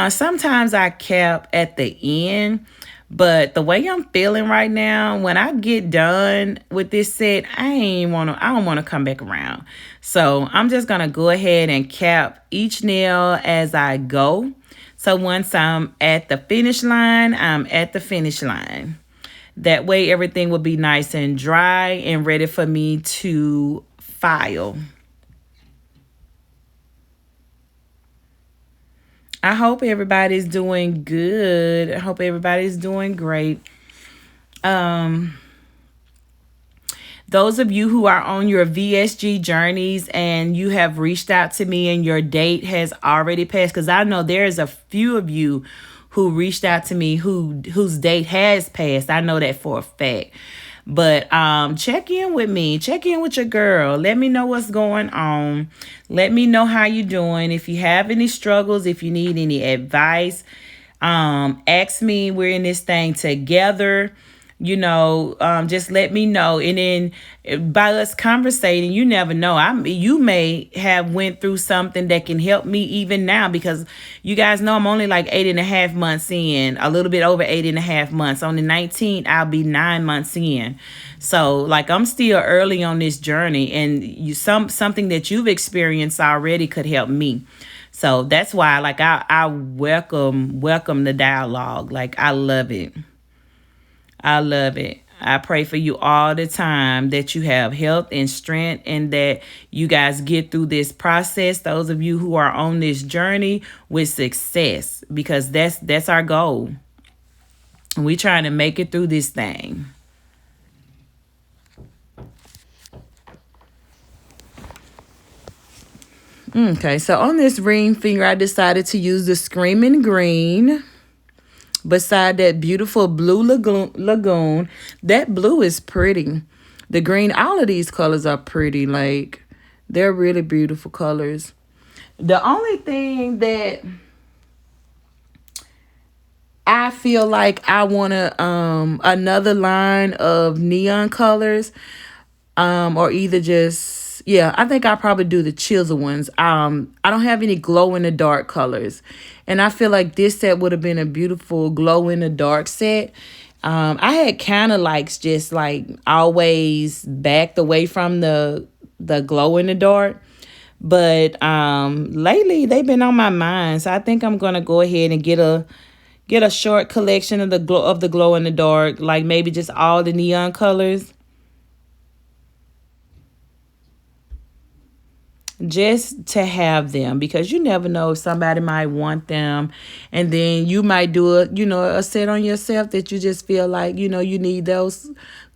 Sometimes I cap at the end, but the way I'm feeling right now, when I get done with this set, I don't wanna come back around. So I'm just gonna go ahead and cap each nail as I go. So once I'm at the finish line, I'm at the finish line. That way everything will be nice and dry and ready for me to file. I hope everybody's doing good. I hope everybody's doing great. Those of you who are on your VSG journeys and you have reached out to me and your date has already passed, because I know there's a few of you who reached out to me whose date has passed. I know that for a fact. But check in with me. Check in with your girl. Let me know what's going on. Let me know how you doing. If you have any struggles, if you need any advice, ask me. We're in this thing together. You know, just let me know. And then by us conversating, you never know. You may have went through something that can help me even now, because you guys know I'm only like 8.5 months in, a little bit over 8.5 months. On the 19th, I'll be 9 months in. So like I'm still early on this journey, and something that you've experienced already could help me. So that's why like I welcome the dialogue. Like I love it. I love it. I pray for you all the time that you have health and strength, and that you guys get through this process. Those of you who are on this journey with success, because that's our goal. We trying to make it through this thing. Okay, so on this ring finger, I decided to use the Screaming Green. Beside that beautiful blue lagoon. That blue is pretty. The green, all of these colors are pretty. Like, they're really beautiful colors. The only thing that I feel like I want to, another line of neon colors. Or either just, yeah, I think I'll probably do the chisel ones. I don't have any glow in the dark colors, and I feel like this set would have been a beautiful glow in the dark set. I had kind of like just like always backed away from the glow in the dark, but lately they've been on my mind, so I think I'm gonna go ahead and get a short collection of the glow in the dark, like maybe just all the neon colors, just to have them, because you never know if somebody might want them, and then you might do a set on yourself that you just feel like you need those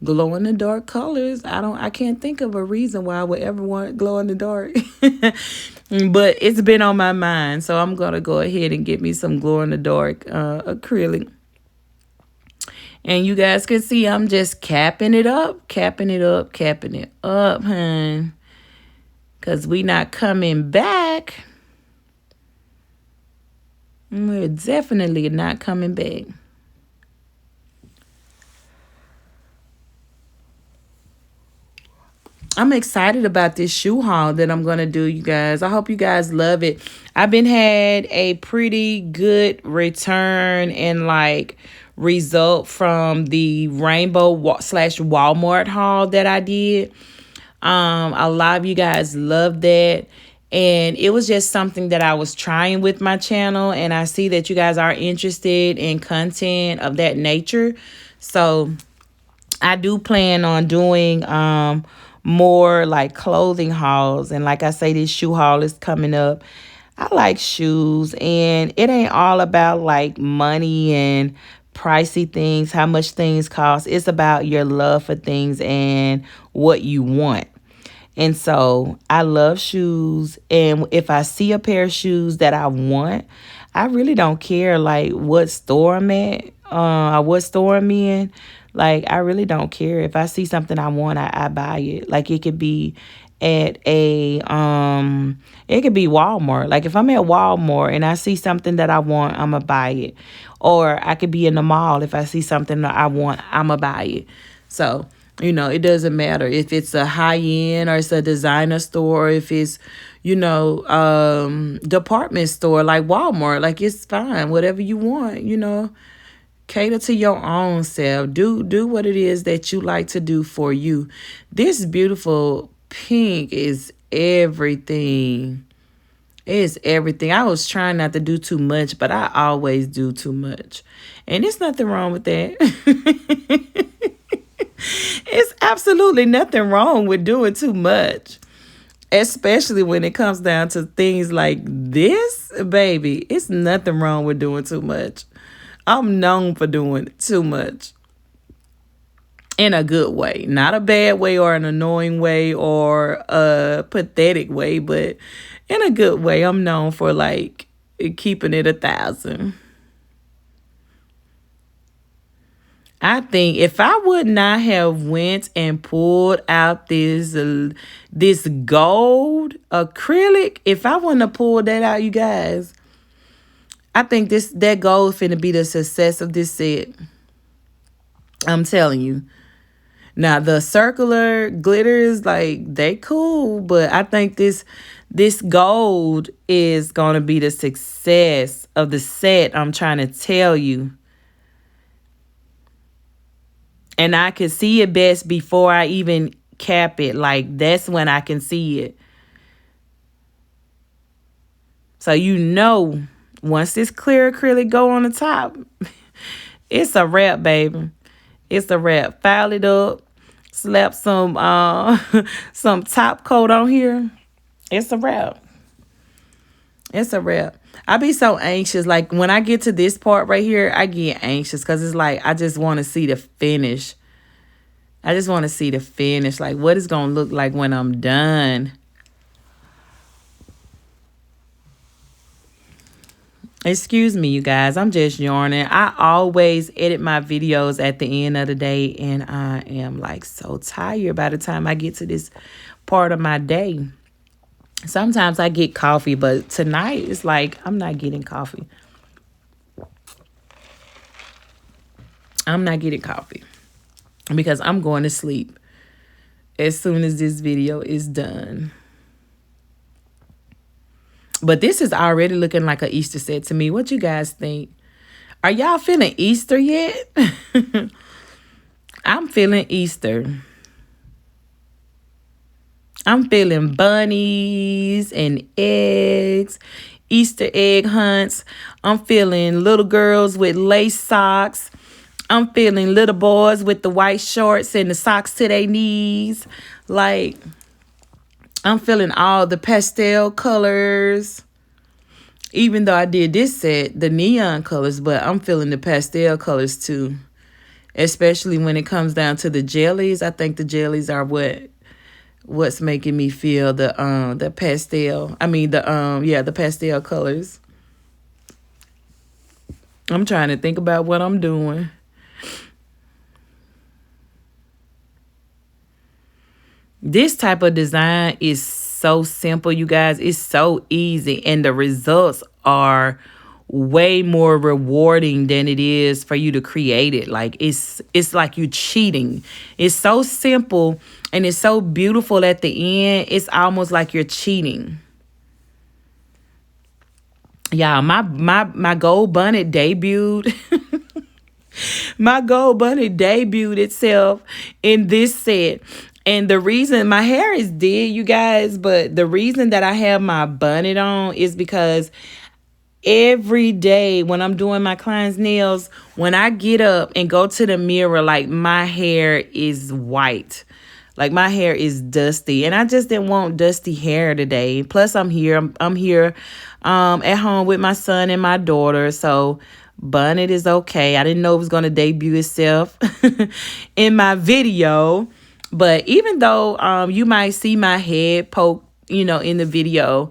glow in the dark colors. I can't think of a reason why I would ever want glow in the dark. But it's been on my mind, so I'm gonna go ahead and get me some glow in the dark acrylic. And you guys can see I'm just capping it up, capping it up, capping it up, hun. Because we not coming back. We're definitely not coming back. I'm excited about this shoe haul that I'm going to do, you guys. I hope you guys love it. I've been had a pretty good return and like result from the Rainbow slash Walmart haul that I did. A lot of you guys loved that. And it was just something that I was trying with my channel. And I see that you guys are interested in content of that nature. So I do plan on doing more like clothing hauls. And like I say, this shoe haul is coming up. I like shoes, and it ain't all about like money and pricey things, how much things cost. It's about your love for things and what you want. And so I love shoes. And if I see a pair of shoes that I want, I really don't care like what store I'm at, or what store I'm in. Like, I really don't care. If I see something I want, I buy it. Like, it could be at it could be Walmart. Like, if I'm at Walmart and I see something that I want, I'm gonna buy it. Or I could be in the mall. If I see something that I want, I'm gonna buy it. So, it doesn't matter if it's a high end or it's a designer store, or if it's, department store like Walmart. Like, it's fine. Whatever you want. Cater to your own self. Do what it is that you like to do for you. This beautiful pink is everything. It's everything. I was trying not to do too much, but I always do too much. And there's nothing wrong with that. It's absolutely nothing wrong with doing too much. Especially when it comes down to things like this, baby. It's nothing wrong with doing too much. I'm known for doing too much. In a good way. Not a bad way or an annoying way or a pathetic way, but in a good way. I'm known for like keeping it 1,000. I think if I would not have went and pulled out this gold acrylic, if I wouldn't have pulled that out, you guys, I think that gold finna be the success of this set. I'm telling you. Now the circular glitters, like, they cool, but I think this gold is gonna be the success of the set. I'm trying to tell you. And I can see it best before I even cap it. Like, that's when I can see it. So once this clear acrylic go on the top, it's a wrap, baby. It's a wrap. File it up. Slap some some top coat on here. It's a wrap. It's a wrap. I be so anxious. Like, when I get to this part right here, I get anxious because it's like I just want to see the finish. I just want to see the finish. Like, what it's going to look like when I'm done. Excuse me, you guys. I'm just yarning. I always edit my videos at the end of the day, and I am like so tired by the time I get to this part of my day. Sometimes I get coffee, but tonight it's like I'm not getting coffee. I'm not getting coffee because I'm going to sleep. as soon as this video is done. But this is already looking like an Easter set to me. What you guys think? Are y'all feeling Easter yet? I'm feeling Easter. I'm feeling bunnies and eggs, Easter egg hunts. I'm feeling little girls with lace socks. I'm feeling little boys with the white shorts and the socks to their knees. Like, I'm feeling all the pastel colors. Even though I did this set, the neon colors, but I'm feeling the pastel colors too. Especially when it comes down to the jellies. I think the jellies are what's making me feel the pastel. I mean the pastel colors. I'm trying to think about what I'm doing. This type of design is so simple, you guys. It's so easy, and the results are way more rewarding than it is for you to create it. Like it's like you cheating. It's so simple and it's so beautiful at the end. It's almost like you're cheating. Yeah, my gold bonnet debuted. My gold bonnet debuted itself in this set. And the reason my hair is dead, you guys, but the reason that I have my bonnet on is because every day when I'm doing my clients' nails, when I get up and go to the mirror, like my hair is white. Like my hair is dusty, and I just didn't want dusty hair today. Plus I'm here at home with my son and my daughter, so bonnet is okay. I didn't know it was going to debut itself in my video. But even though you might see my head poke, in the video,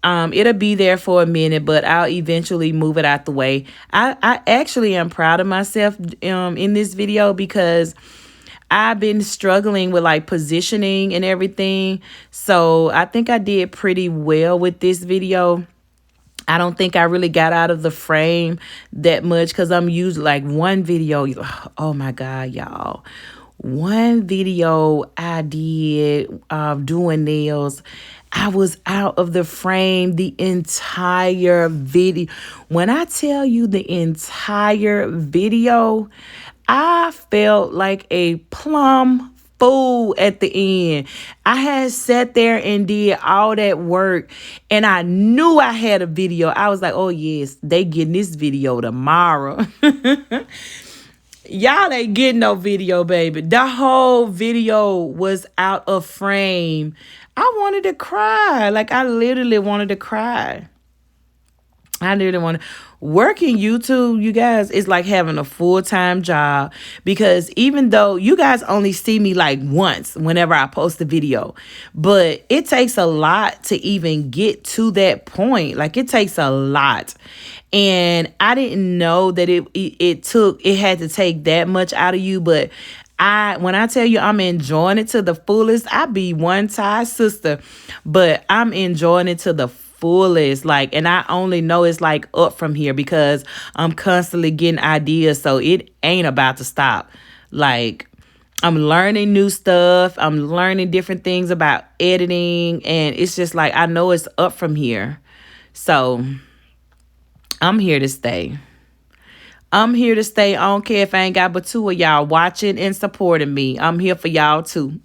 it'll be there for a minute, but I'll eventually move it out the way. I actually am proud of myself in this video because I've been struggling with like positioning and everything. So I think I did pretty well with this video. I don't think I really got out of the frame that much because I'm using like one video. Oh my God, y'all. One video I did doing nails, I was out of the frame the entire video. When I tell you the entire video, I felt like a plum fool at the end. I had sat there and did all that work, and I knew I had a video. I was like, oh yes, they getting this video tomorrow. Y'all ain't getting no video, baby. The whole video was out of frame. I wanted to cry. Like, I literally wanted to cry. I literally want to work in YouTube, you guys. It's like having a full-time job, because even though you guys only see me like once whenever I post a video, but it takes a lot to even get to that point. Like, it takes a lot. And I didn't know that it had to take that much out of you. But when I tell you I'm enjoying it to the fullest, I be one Thai sister, but I'm enjoying it to the fullest. Like, and I only know it's like up from here because I'm constantly getting ideas. So it ain't about to stop. Like, I'm learning new stuff. I'm learning different things about editing. And it's just like, I know it's up from here. So I'm here to stay. I'm here to stay. I don't care if I ain't got but two of y'all watching and supporting me. I'm here for y'all too.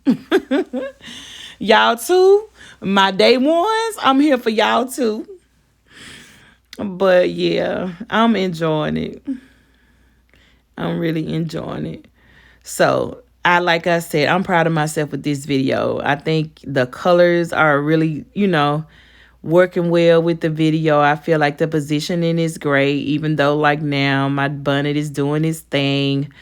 Y'all too. My day ones, I'm here for y'all too. But yeah, I'm enjoying it. I'm really enjoying it. So, like I said, I'm proud of myself with this video. I think the colors are really, working well with the video. I feel like the positioning is great, even though like now my bonnet is doing its thing.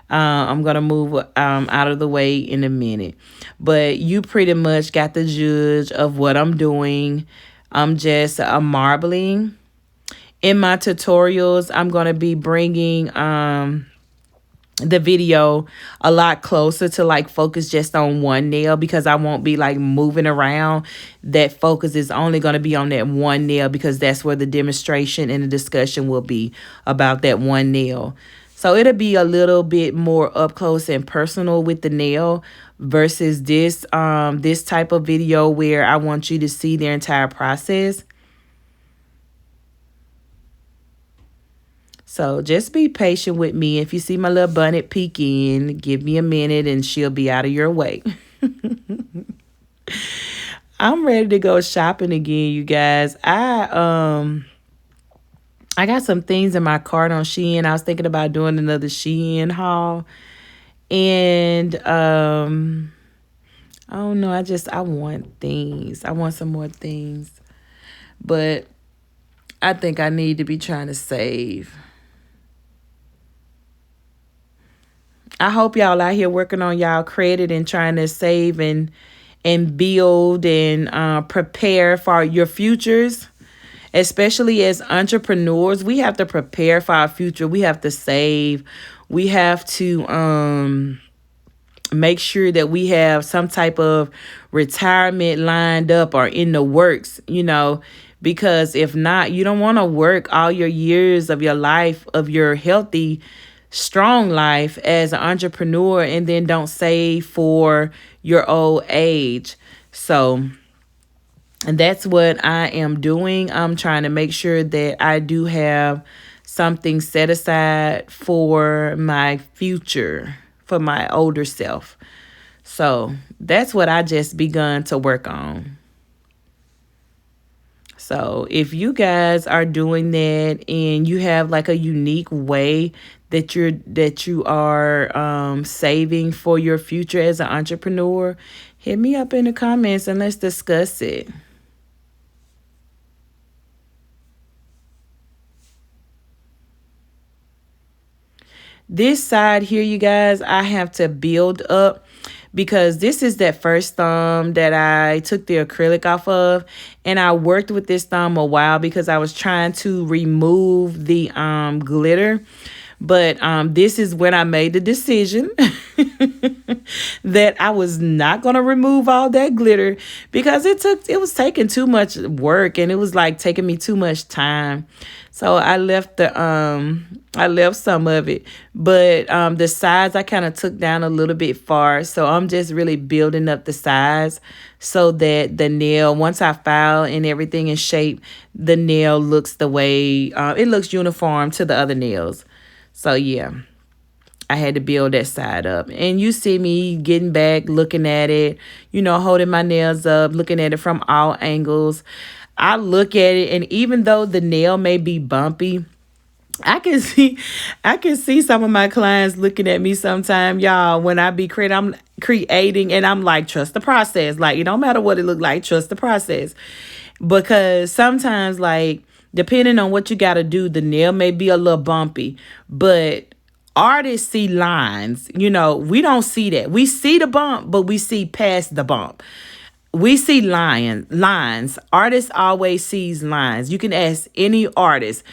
I'm gonna move out of the way in a minute, but you pretty much got the judge of what I'm doing. I'm just marbling. In my tutorials, I'm gonna be bringing the video a lot closer to like focus just on one nail, because I won't be like moving around. That focus is only going to be on that one nail, because that's where the demonstration and the discussion will be about that one nail. So it'll be a little bit more up close and personal with the nail versus this type of video where I want you to see their entire process. So just be patient with me. If you see my little bunny peek in, give me a minute and she'll be out of your way. I'm ready to go shopping again, you guys. I got some things in my cart on Shein. I was thinking about doing another Shein haul. And I don't know. I want things. I want some more things. But I think I need to be trying to save. I hope y'all out here working on y'all credit and trying to save and build and prepare for your futures. Especially as entrepreneurs, we have to prepare for our future. We have to save. We have to make sure that we have some type of retirement lined up or in the works, because if not, you don't want to work all your years of your life, of your healthy, strong life as an entrepreneur, and then don't save for your old age. So, and that's what I am doing. I'm trying to make sure that I do have something set aside for my future, for my older self. So that's what I just begun to work on. So if you guys are doing that and you have like a unique way that you are saving for your future as an entrepreneur, hit me up in the comments and let's discuss it. This side here, you guys, I have to build up because this is that first thumb that I took the acrylic off of. And I worked with this thumb a while because I was trying to remove the glitter. But this is when I made the decision that I was not going to remove all that glitter because it was taking too much work and it was like taking me too much time. So I left I left some of it, but the sides I kind of took down a little bit far. So I'm just really building up the sides so that the nail, once I file and everything is shaped, the nail looks the way it looks uniform to the other nails. So yeah, I had to build that side up. And you see me getting back, looking at it, holding my nails up, looking at it from all angles. I look at it, and even though the nail may be bumpy, I can see some of my clients looking at me sometime, y'all, when I'm creating and I'm like, trust the process. Like, it don't matter what it look like, trust the process. Because sometimes, like, depending on what you got to do, the nail may be a little bumpy, but artists see lines. We don't see that. We see the bump, but we see past the bump. We see lines. Artists always sees lines. You can ask any artist.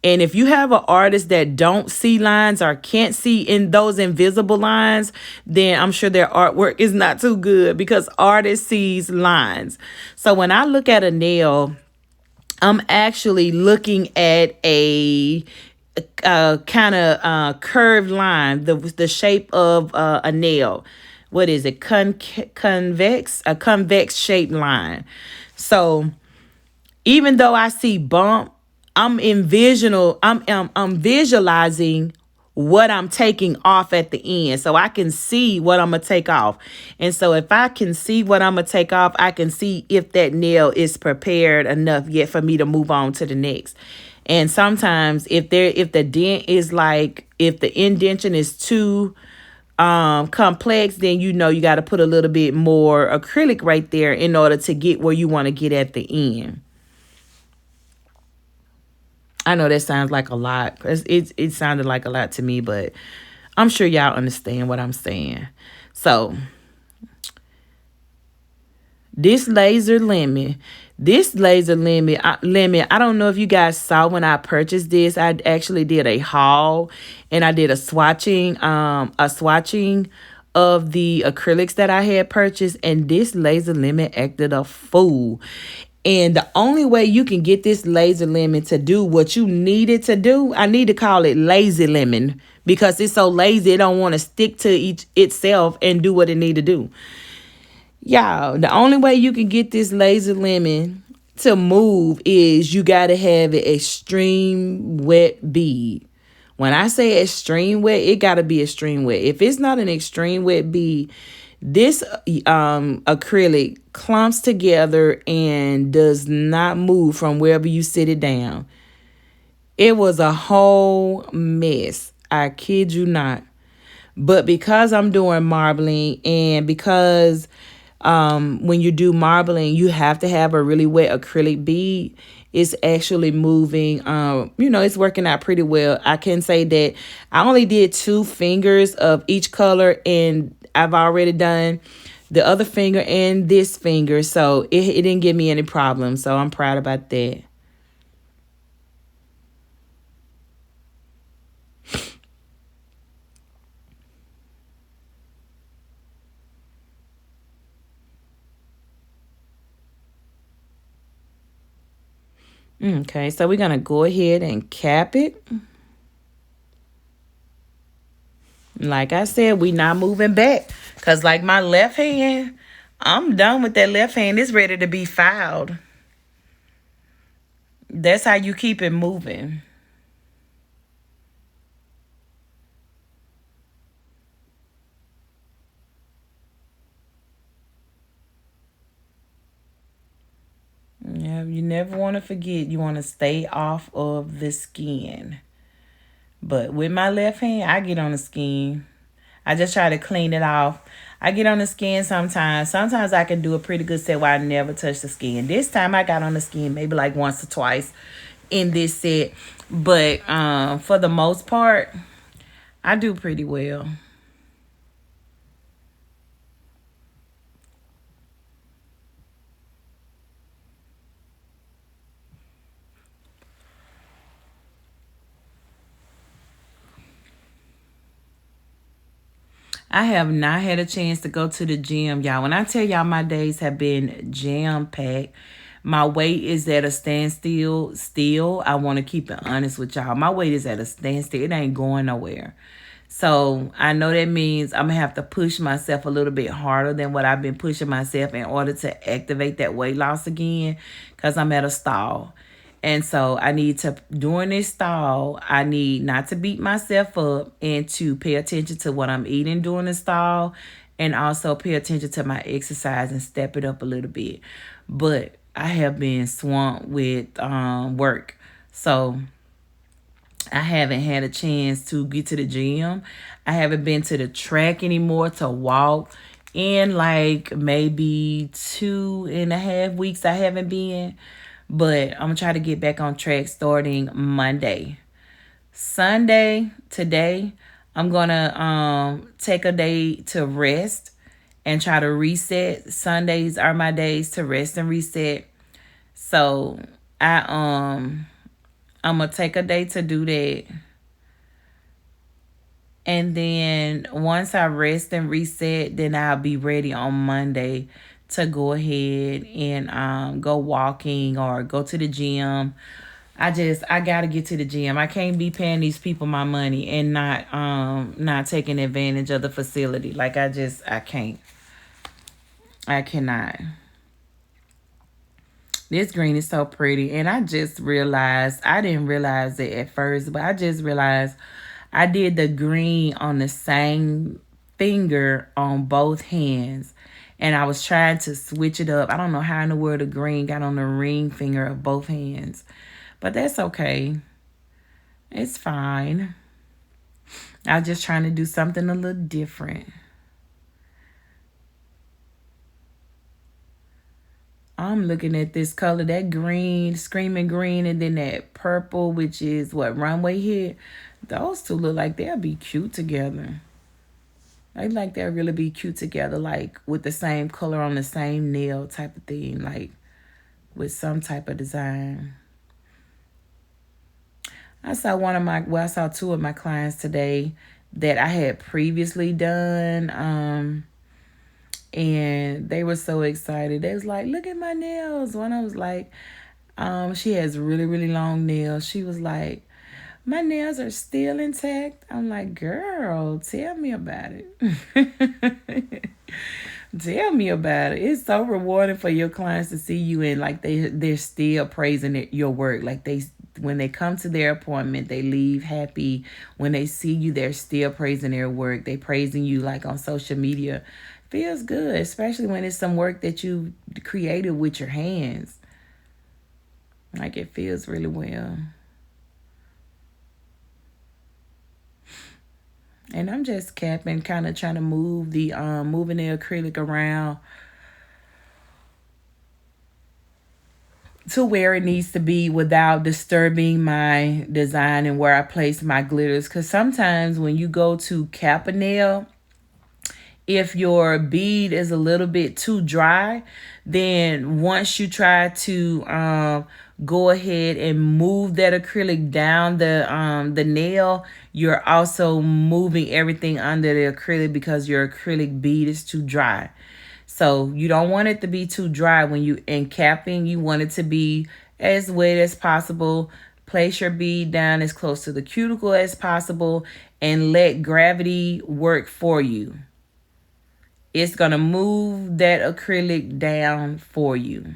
And if you have an artist that don't see lines or can't see in those invisible lines, then I'm sure their artwork is not too good because artist sees lines. So when I look at a nail, I'm actually looking at a kind of curved line, the shape of a nail. What is it? Convex, a convex shaped line. So even though I see bump, I'm visualizing what I'm taking off at the end. So I can see what I'm going to take off. And so if I can see what I'm going to take off, I can see if that nail is prepared enough yet for me to move on to the next. And sometimes if the indentation is too complex, then you got to put a little bit more acrylic right there in order to get where you want to get at the end. I know that sounds like a lot because it sounded like a lot to me, but I'm sure y'all understand what I'm saying. So this laser lemon, I don't know if you guys saw when I purchased this. I actually did a haul and I did a swatching of the acrylics that I had purchased, and this laser lemon acted a fool. And the only way you can get this laser lemon to do what you need it to do, I need to call it lazy lemon because it's so lazy it don't want to stick to itself and do what it need to do. Y'all, the only way you can get this laser lemon to move is you got to have an extreme wet bead. When I say extreme wet, it got to be extreme wet. If it's not an extreme wet bead, this acrylic clumps together and does not move from wherever you sit it down. It was a whole mess. I kid you not. But because I'm doing marbling and because when you do marbling, you have to have a really wet acrylic bead. It's actually moving. It's working out pretty well. I can say that I only did 2 fingers of each color, and I've already done the other finger and this finger. So it didn't give me any problems. So I'm proud about that. Okay, so we're going to go ahead and cap it. Like I said, we not moving back. Because like my left hand, I'm done with that left hand. It's ready to be filed. That's how you keep it moving. Yeah, you never want to forget. You want to stay off of the skin. But with my left hand, I get on the skin. I just try to clean it off. I get on the skin sometimes. Sometimes I can do a pretty good set where I never touch the skin. This time I got on the skin maybe like once or twice in this set. But for the most part, I do pretty well. I have not had a chance to go to the gym, y'all. When I tell y'all my days have been jam-packed, my weight is at a standstill. Still, I want to keep it honest with y'all. My weight is at a standstill. It ain't going nowhere. So I know that means I'm going to have to push myself a little bit harder than what I've been pushing myself in order to activate that weight loss again because I'm at a stall. And so I need to, during this stall, I need not to beat myself up and to pay attention to what I'm eating during the stall and also pay attention to my exercise and step it up a little bit. But I have been swamped with work. So I haven't had a chance to get to the gym. I haven't been to the track anymore to walk. In like maybe 2.5 weeks I haven't been. But I'm going to try to get back on track starting Monday. Sunday, today, I'm going to take a day to rest and try to reset. Sundays are my days to rest and reset. So I'm going to take a day to do that. And then once I rest and reset, then I'll be ready on Monday to go ahead and go walking or go to the gym. I got to get to the gym. I can't be paying these people my money and not taking advantage of the facility. Like I can't. I cannot. This green is so pretty. And I just realized, I didn't realize it at first, but I just realized I did the green on the same finger on both hands. And I was trying to switch it up. I don't know how in the world the green got on the ring finger of both hands. But that's okay. It's fine. I was just trying to do something a little different. I'm looking at this color, that green, screaming green, and then that purple, which is what, runway hit. Those two look like they'll be cute together. I like they'll really be cute together, like with the same color on the same nail type of thing, like with some type of design. I saw 2 of my clients today that I had previously done And they were so excited. They was like, look at my nails. One I was like, she has really, really long nails. She was like, my nails are still intact. I'm like, girl, tell me about it. Tell me about it. It's so rewarding for your clients to see you and like they're still praising your work. Like they when they come to their appointment, they leave happy. When they see you, they're still praising their work. They praising you like on social media. Feels good, especially when it's some work that you created with your hands. Like it feels really well. And I'm just capping, kind of trying to moving the acrylic around to where it needs to be without disturbing my design and where I place my glitters. Because sometimes when you go to cap a nail, if your bead is a little bit too dry, then once you try to go ahead and move that acrylic down the nail, you're also moving everything under the acrylic because your acrylic bead is too dry. So you don't want it to be too dry when you in capping. You want it to be as wet as possible. Place your bead down as close to the cuticle as possible and let gravity work for you. It's going to move that acrylic down for you.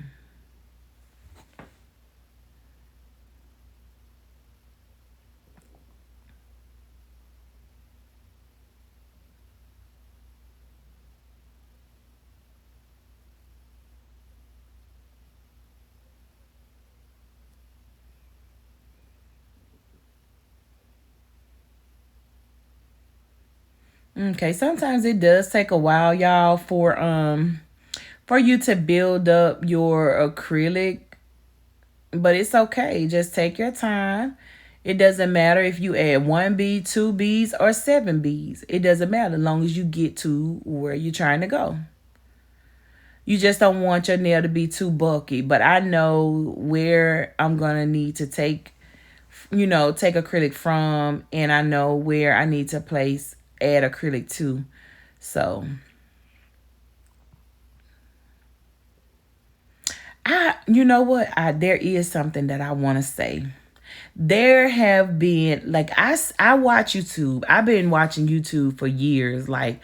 Okay, sometimes it does take a while, y'all, for you to build up your acrylic, but it's okay. Just take your time. It doesn't matter if you add 1 bead, 2 beads, or 7 beads. It doesn't matter as long as you get to where you're trying to go. You just don't want your nail to be too bulky, but I know where I'm going to need to take acrylic from, and I know where I need to add acrylic to. So you know what? There is something that I want to say. There have been like I watch YouTube. I've been watching YouTube for years, like,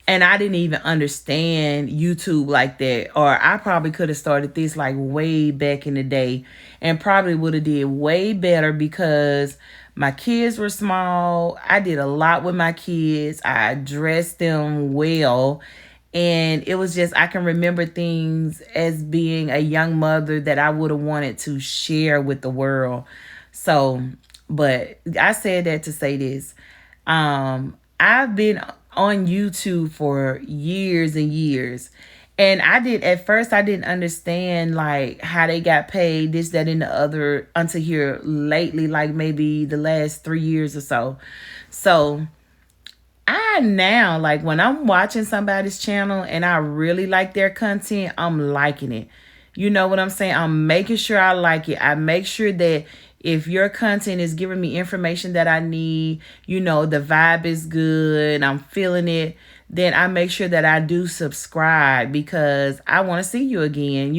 and I didn't even understand YouTube like that. Or I probably could have started this like way back in the day, and probably would have did way better because my kids were small. I did a lot with my kids. I dressed them well. And it was just, I can remember things as being a young mother that I would have wanted to share with the world. So, but I said that to say this. I've been on YouTube for years and years. And at first I didn't understand like how they got paid, this, that, and the other until here lately, like maybe the last 3 years or so. So I now, like when I'm watching somebody's channel and I really like their content, I'm liking it. You know what I'm saying? I'm making sure I like it. I make sure that if your content is giving me information that I need, the vibe is good, I'm feeling it, then I make sure that I do subscribe because I want to see you again.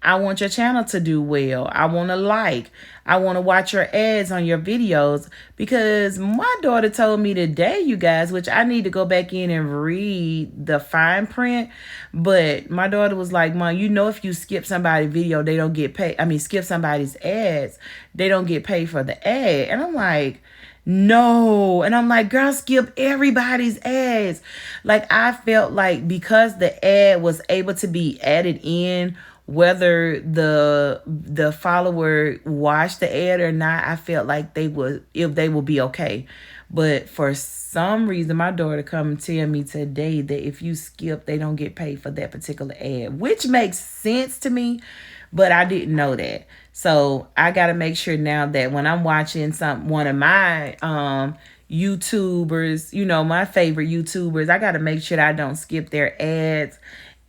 I want your channel to do well. I want to I want to watch your ads on your videos because my daughter told me today, you guys, which I need to go back in and read the fine print. But my daughter was like, Mom, if you skip somebody's video, they don't get paid. I mean, skip somebody's ads, they don't get paid for the ad. And I'm like, no. And I'm like, girl, skip everybody's ads. Like, I felt like because the ad was able to be added in, whether the follower watched the ad or not, I felt like they would be okay. But for some reason, my daughter come and tell me today that if you skip, they don't get paid for that particular ad, which makes sense to me, but I didn't know that. So I got to make sure now that when I'm watching one of my YouTubers, my favorite YouTubers, I got to make sure that I don't skip their ads.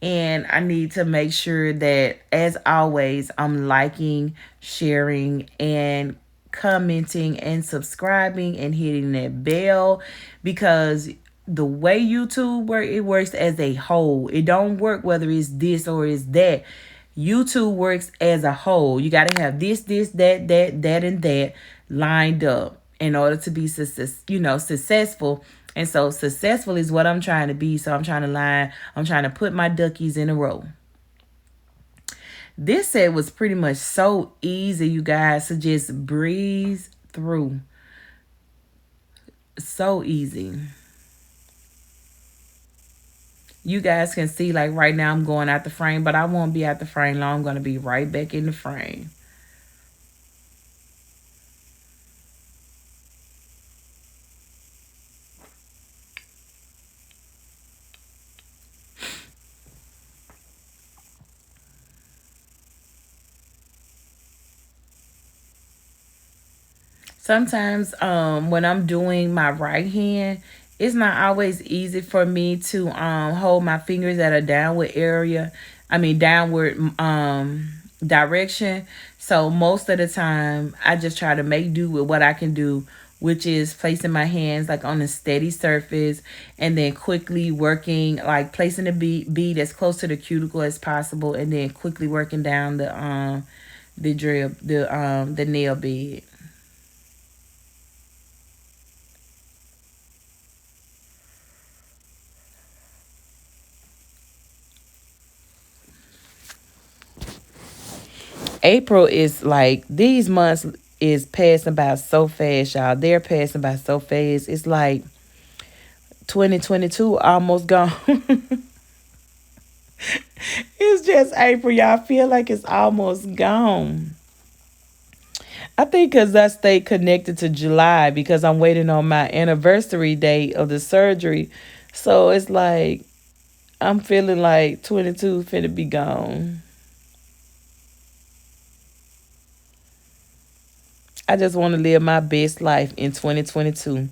And I need to make sure that, as always, I'm liking, sharing, and commenting and subscribing and hitting that bell, because the way YouTube works, it works as a whole. It don't work whether it's this or it's that. YouTube works as a whole. You got to have this, that, and that lined up in order to be successful. And so successful is what I'm trying to be. So I'm trying to put my duckies in a row. This set was pretty much so easy, you guys, to just breeze through. So easy. You guys can see, like, right now I'm going out the frame, but I won't be out the frame long. I'm going to be right back in the frame. Sometimes when I'm doing my right hand, it's not always easy for me to hold my fingers at a downward direction. So most of the time I just try to make do with what I can do, which is placing my hands like on a steady surface and then quickly working, like placing the bead as close to the cuticle as possible, and then quickly working down the nail bed. April is like, these months is passing by so fast, y'all. They're passing by so fast. It's like 2022 almost gone. It's just April, y'all. I feel like it's almost gone. I think because I stayed connected to July because I'm waiting on my anniversary date of the surgery. So it's like I'm feeling like 22 finna be gone. I just want to live my best life in 2022.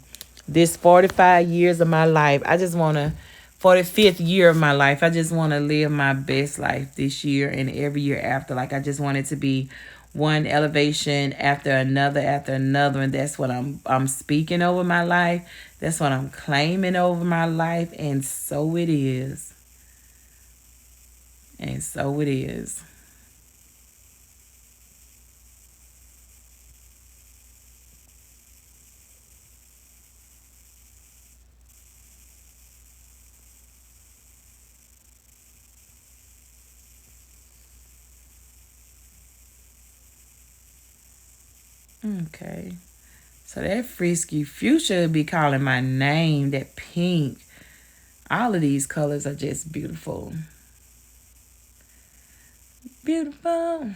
This 45 years of my life, I just want to, 45th year of my life, I just want to live my best life this year and every year after. Like, I just want it to be one elevation after another, and that's what I'm speaking over my life. That's what I'm claiming over my life, and so it is. And so it is. Okay. So that frisky fuchsia be calling my name, that pink. All of these colors are just beautiful. Beautiful.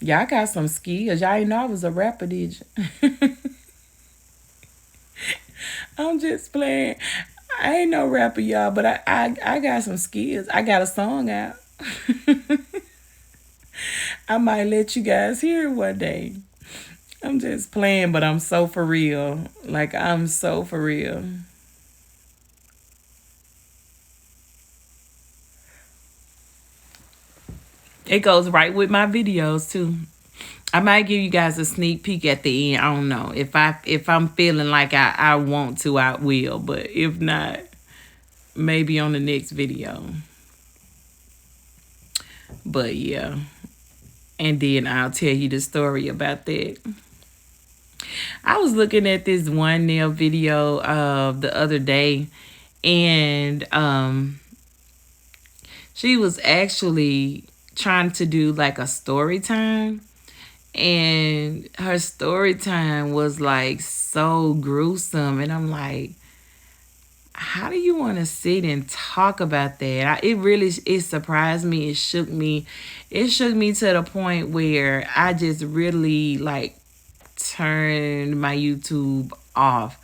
Y'all got some skills. Y'all ain't know I was a rapper, did you? I'm just playing. I ain't no rapper, y'all, but I got some skills. I got a song out. I might let you guys hear it one day. I'm just playing, but I'm so for real. Like, I'm so for real. It goes right with my videos too. I might give you guys a sneak peek at the end. I don't know. If I'm feeling like I want to, I will. But if not, maybe on the next video. But yeah. And then I'll tell you the story about that. I was looking at this one nail video the other day, and she was actually trying to do like a story time, and her story time was like so gruesome, and I'm like, how do you want to sit and talk about that? It surprised me. It shook me. It shook me to the point where I just really like turned my YouTube off.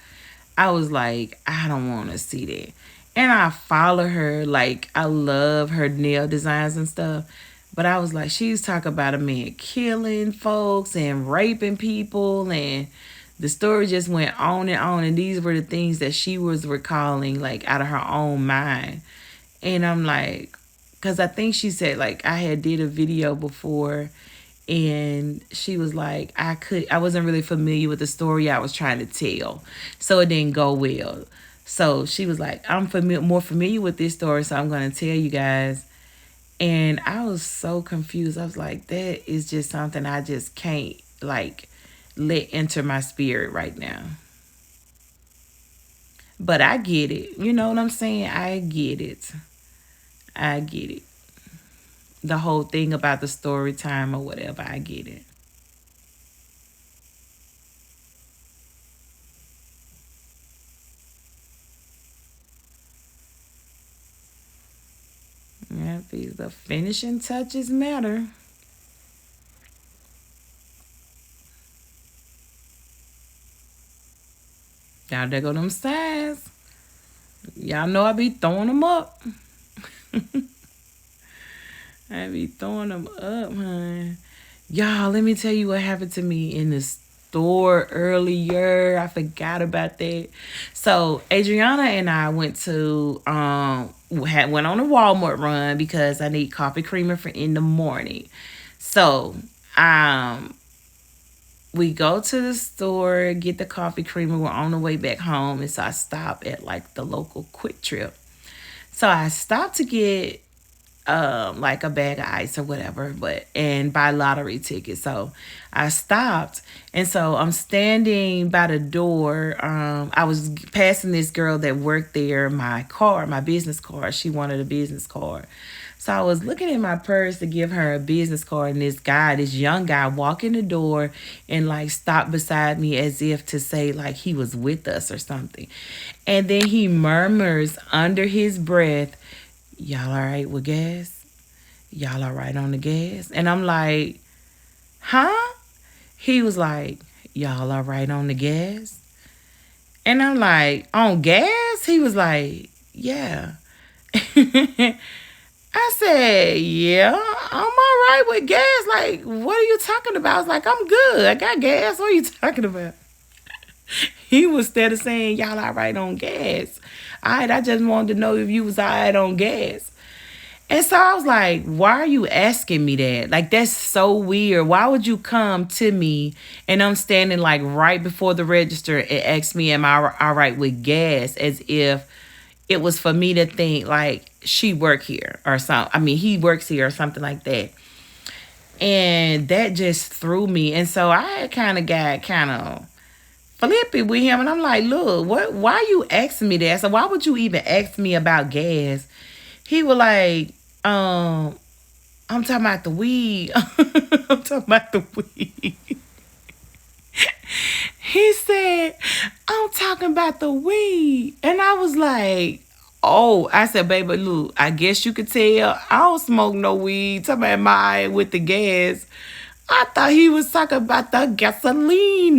I was like, I don't want to see that. And I follow her. Like, I love her nail designs and stuff. But I was like, she's talking about a man killing folks and raping people, and the story just went on and on. And these were the things that she was recalling, like, out of her own mind. And I'm like, because I think she said, like, I had did a video before, And she was like, I wasn't really familiar with the story I was trying to tell, so it didn't go well. So she was like, I'm more familiar with this story, so I'm going to tell you guys. And I was so confused. I was like, that is just something I just can't like let enter my spirit right now. But I get it. You know what I'm saying? I get it. I get it. The whole thing about the story time or whatever, I get it. Yeah, the finishing touches matter. Y'all, there go them signs. Y'all know I be throwing them up. I be throwing them up, hun. Y'all, let me tell you what happened to me in the store earlier. I forgot about that. So Adriana and I went to went on a Walmart run because I need coffee creamer for in the morning. So um we go to the store, get the coffee creamer. We're on the way back home, and so I stop at like the local Quick Trip. So I stopped to get like a bag of ice or whatever, but and buy lottery tickets. So I stopped, and so I'm standing by the door. I was passing this girl that worked there, my business card. She wanted a business card. So I was looking at my purse to give her a business card, and this young guy, walked in the door and like stopped beside me as if to say like he was with us or something. And then he murmurs under his breath, "Y'all all right with gas? Y'all all right on the gas?" And I'm like, huh? He was like, "Y'all all right on the gas?" And I'm like, on gas? He was like, yeah. I said, yeah, I'm all right with gas. Like, what are you talking about? I was like, I'm good. I got gas. What are you talking about? He was instead of saying, y'all all right on gas. All right, I just wanted to know if you was all right on gas. And so I was like, why are you asking me that? Like, that's so weird. Why would you come to me and I'm standing like right before the register and ask me, am I all right with gas? As if it was for me to think like she work here or something. I mean, he works here or something like that. And that just threw me. And so I kind of got kind of flippy with him. And I'm like, look, why you asking me that? So why would you even ask me about gas? He was like, I'm talking about the weed. I'm talking about the weed. He said, I'm talking about the weed. And I was like, oh, I said, baby, look, I guess you could tell I don't smoke no weed. Talking about my with the gas. I thought he was talking about the gasoline.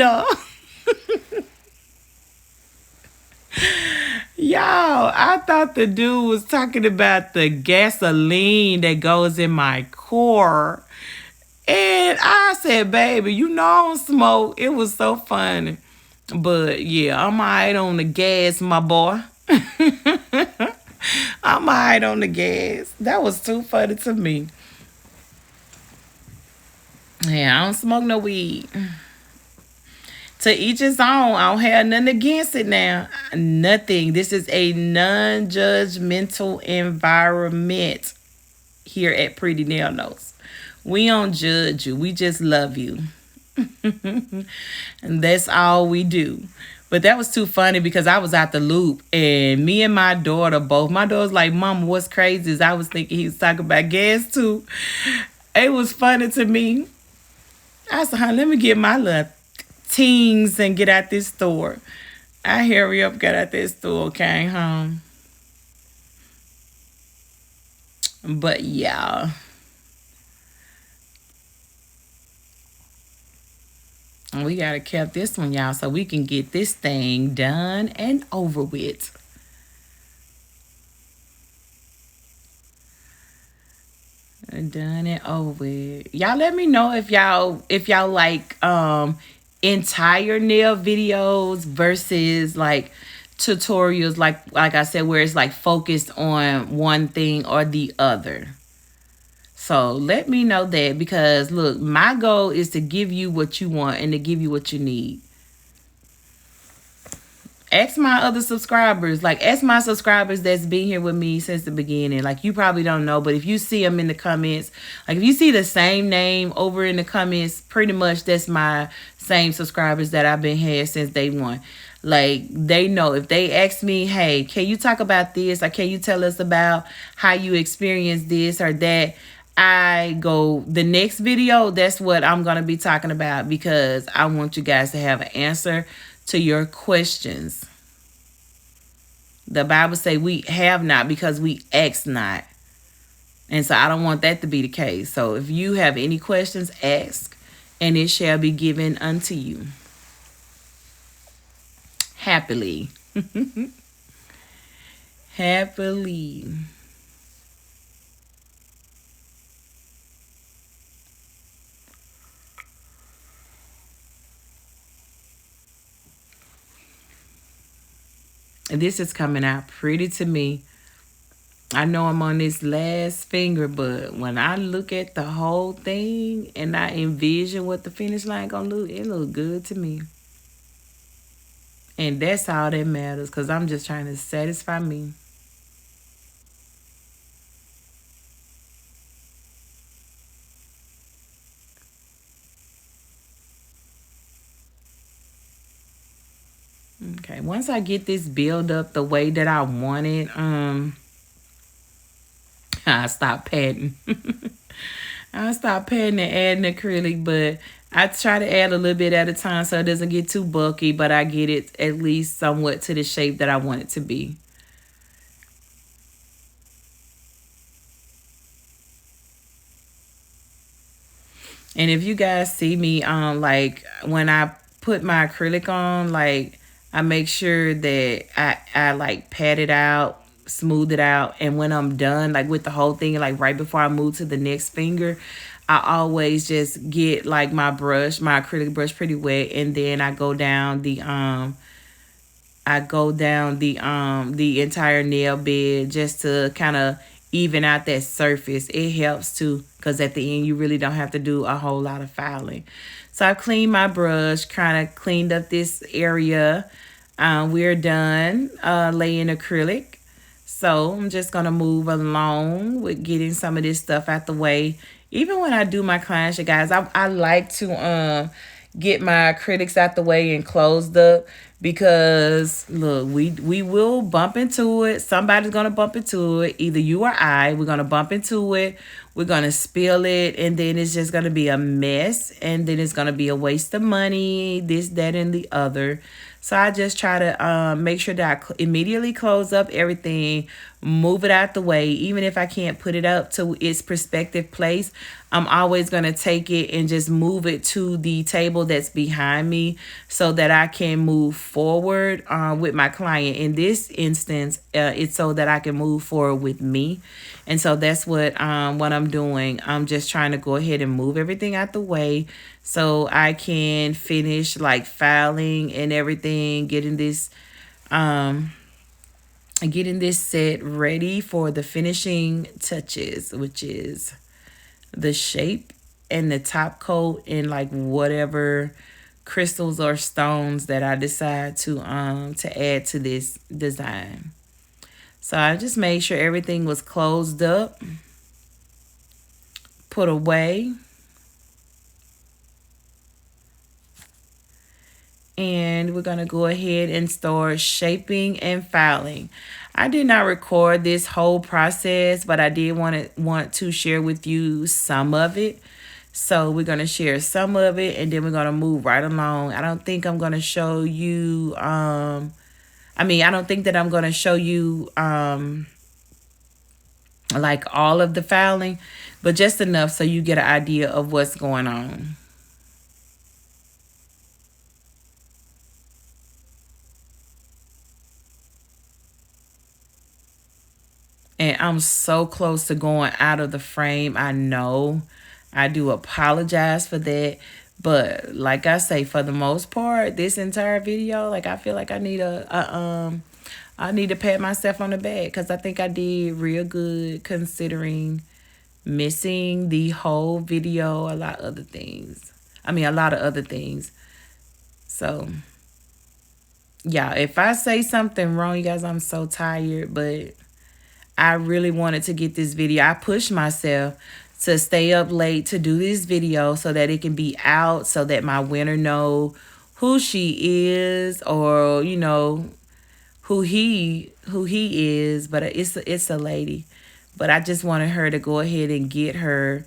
Y'all, I thought the dude was talking about the gasoline that goes in my car. And I said, baby, you know I don't smoke. It was so funny. But yeah, I'm all right on the gas, my boy. I'm all right on the gas. That was too funny to me. Yeah, I don't smoke no weed. To each his own. I don't have nothing against it now. Nothing. This is a non-judgmental environment here at Pretty Nail Notes. We don't judge you. We just love you. And that's all we do. But that was too funny because I was out the loop and me and my daughter both. My daughter's like, Mama, what's crazy is I was thinking he was talking about gas too. It was funny to me. I said, honey, let me get my little teens and get out this store. I hurry up, got out this store, came home. But yeah. We gotta keep this one, y'all, so we can get this thing done and over with. Done and over with. Y'all let me know if y'all like entire nail videos versus like tutorials like I said where it's like focused on one thing or the other. So let me know that, because look, my goal is to give you what you want and to give you what you need. Ask my other subscribers, like ask my subscribers that's been here with me since the beginning. Like, you probably don't know, but if you see them in the comments, like if you see the same name over in the comments, pretty much that's my same subscribers that I've been here since day one. Like, they know if they ask me, hey, can you talk about this, or can you tell us about how you experience this or that, I go, the next video, that's what I'm going to be talking about, because I want you guys to have an answer to your questions. The Bible say we have not because we ask not. And so I don't want that to be the case. So if you have any questions, ask, and it shall be given unto you. Happily. Happily. And this is coming out pretty to me. I know I'm on this last finger, but when I look at the whole thing and I envision what the finish line gonna look, it look good to me. And that's all that matters, because I'm just trying to satisfy me. Okay, once I get this build up the way that I want it, I stop padding. I stop padding and adding acrylic, but I try to add a little bit at a time so it doesn't get too bulky, but I get it at least somewhat to the shape that I want it to be. And if you guys see me, like when I put my acrylic on, like I make sure that I like pat it out, smooth it out, and when I'm done, like with the whole thing, like right before I move to the next finger, I always just get like my brush, my acrylic brush, pretty wet, and then I go down the the entire nail bed just to kind of even out that surface. It helps too, because at the end you really don't have to do a whole lot of filing. So I cleaned my brush, kind of cleaned up this area. We're done laying acrylic. So I'm just going to move along with getting some of this stuff out the way. Even when I do my clients, you guys, I like to get my acrylics out the way and closed up, because look, we will bump into it. Somebody's going to bump into it. Either you or I. We're going to bump into it. We're going to spill it, and then it's just going to be a mess, and then it's going to be a waste of money, this, that, and the other. So I just try to make sure that I immediately close up everything, move it out the way. Even if I can't put it up to its prospective place, I'm always going to take it and just move it to the table that's behind me so that I can move forward with my client. In this instance, it's so that I can move forward with me. And so that's what I'm doing. I'm just trying to go ahead and move everything out the way so I can finish like filing and everything, getting this set ready for the finishing touches, which is the shape and the top coat and like whatever crystals or stones that I decide to add to this design. So I just made sure everything was closed up, put away. And we're going to go ahead and start shaping and filing. I did not record this whole process, but I did want to share with you some of it. So we're going to share some of it, and then we're going to move right along. I don't think I'm going to show you, I don't think that I'm going to show you like all of the filing, but just enough so you get an idea of what's going on. And I'm so close to going out of the frame. I know. I do apologize for that. But like I say, for the most part, this entire video, like I feel like I need I need to pat myself on the back, because I think I did real good considering missing the whole video, a lot of other things. A lot of other things. So, yeah, if I say something wrong, you guys, I'm so tired, but I really wanted to get this video. I pushed myself to stay up late to do this video so that it can be out, so that my winner know who she is, or who he is. But it's a lady. But I just wanted her to go ahead and get her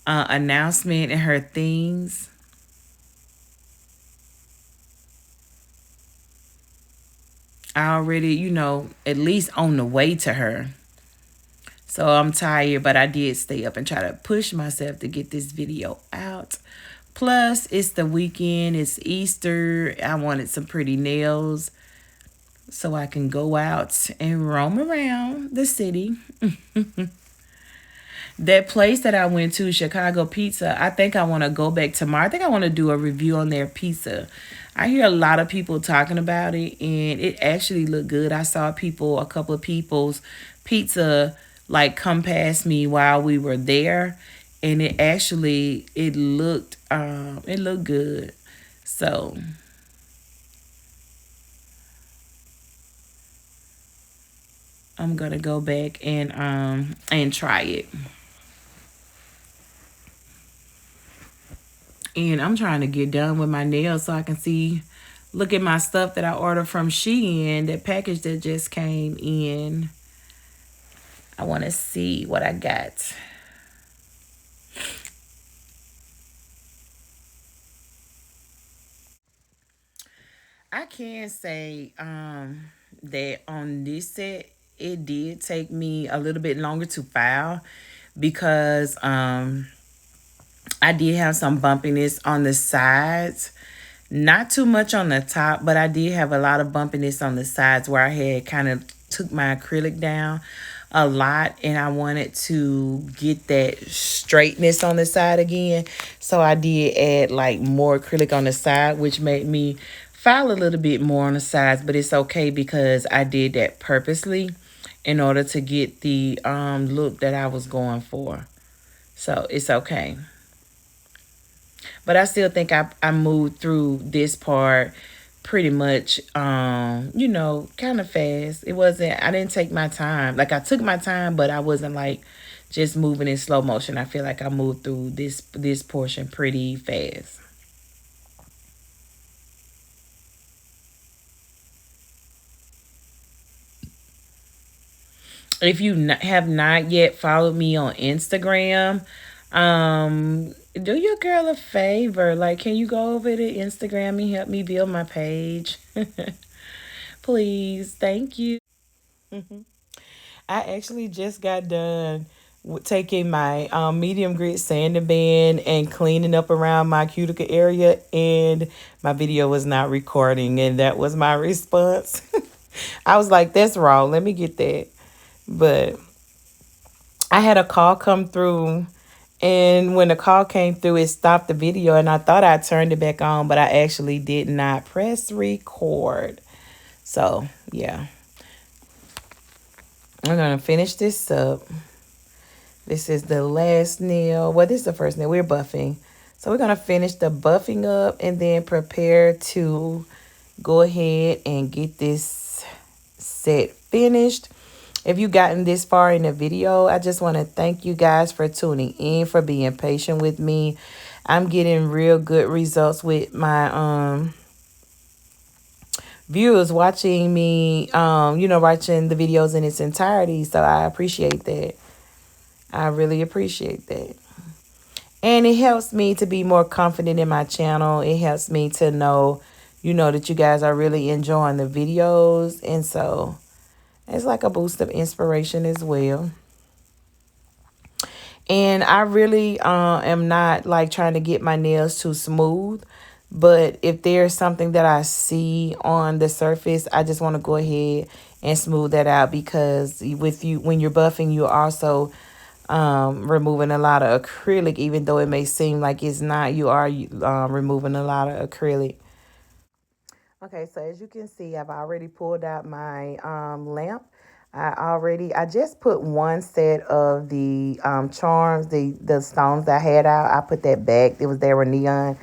announcement and her things. I already, at least on the way to her. So I'm tired, but I did stay up and try to push myself to get this video out. Plus, it's the weekend, it's Easter. I wanted some pretty nails so I can go out and roam around the city. That place that I went to, Chicago Pizza, I think I want to go back tomorrow. I think I want to do a review on their pizza. I hear a lot of people talking about it, and it actually looked good. I saw a couple of people's pizza, like, come past me while we were there, and it looked good. So I'm gonna go back and try it. And I'm trying to get done with my nails so I can look at my stuff that I ordered from Shein, that package that just came in. I want to see what I got. I can say that on this set, it did take me a little bit longer to file because I did have some bumpiness on the sides. Not too much on the top, but I did have a lot of bumpiness on the sides where I had kind of took my acrylic down a lot, and I wanted to get that straightness on the side again. So I did add like more acrylic on the side, which made me file a little bit more on the sides, but it's okay because I did that purposely in order to get the look that I was going for. So it's okay. But I still think I moved through this part pretty much, kind of fast. I didn't take my time. Like, I took my time, but I wasn't like just moving in slow motion. I feel like I moved through this portion pretty fast. If you have not yet followed me on Instagram, do your girl a favor. Like, can you go over to Instagram and help me build my page? Please. Thank you. I actually just got done with taking my medium grit sanding band and cleaning up around my cuticle area, and my video was not recording, and that was my response. I was like, that's wrong. Let me get that. But I had a call come through, and when the call came through, it stopped the video, and I thought I turned it back on, but I actually did not press record. So, yeah. I'm going to finish this up. This is the last nail. Well, this is the first nail. We're buffing. So we're going to finish the buffing up and then prepare to go ahead and get this set finished. If you've gotten this far in the video, I just want to thank you guys for tuning in, for being patient with me. I'm getting real good results with my viewers watching me, watching the videos in its entirety. So I appreciate that. I really appreciate that. And it helps me to be more confident in my channel. It helps me to know, that you guys are really enjoying the videos. And so it's like a boost of inspiration as well. And I really am not like trying to get my nails too smooth. But if there's something that I see on the surface, I just want to go ahead and smooth that out, because when you're buffing, you're also removing a lot of acrylic. Even though it may seem like it's not, you are removing a lot of acrylic. Okay, so as you can see, I've already pulled out my lamp. I just put one set of the charms, the stones that I had out. I put that back. It was they were neon.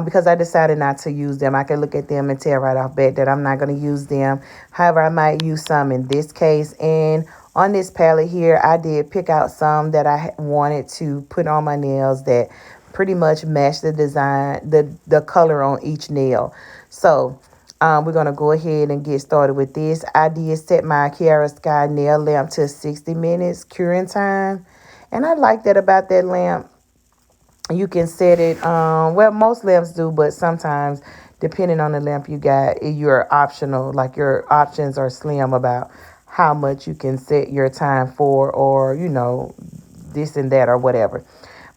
Because I decided not to use them. I can look at them and tell right off bat that I'm not going to use them. However, I might use some in this case. And on this palette here, I did pick out some that I wanted to put on my nails that pretty much match the design, the color on each nail. So we're going to go ahead and get started with this. I did set my Kiara Sky nail lamp to 60 minutes curing time. And I like that about that lamp. You can set it, well, most lamps do, but sometimes, depending on the lamp you got, you're optional. Like your options are slim about how much you can set your time for, or, this and that or whatever.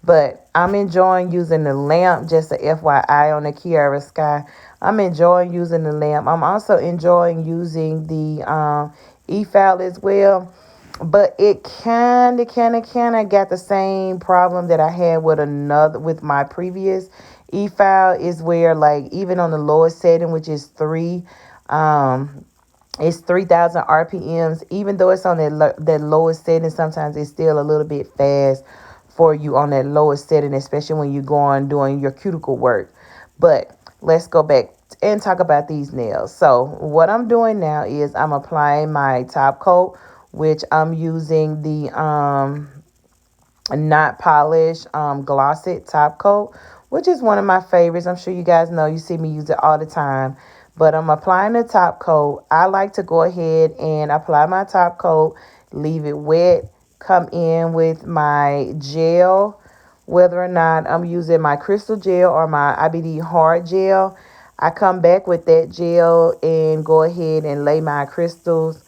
But I'm enjoying using the lamp, just a FYI on the Kiara Sky. I'm enjoying using the lamp. I'm also enjoying using the e-file as well. But it kind of got the same problem that I had with my previous e-file, is where, like, even on the lowest setting, which is 3, it's 3,000 RPMs. Even though it's on that lowest setting, sometimes it's still a little bit fast for you on that lowest setting, especially when you're going doing your cuticle work. But let's go back and talk about these nails. So what I'm doing now is I'm applying my top coat, which I'm using the not polished glossy top coat, which is one of my favorites. I'm sure you guys know, you see me use it all the time. But I'm applying the top coat. I like to go ahead and apply my top coat, leave it wet, come in with my gel, whether or not I'm using my crystal gel or my IBD hard gel. I come back with that gel and go ahead and lay my crystals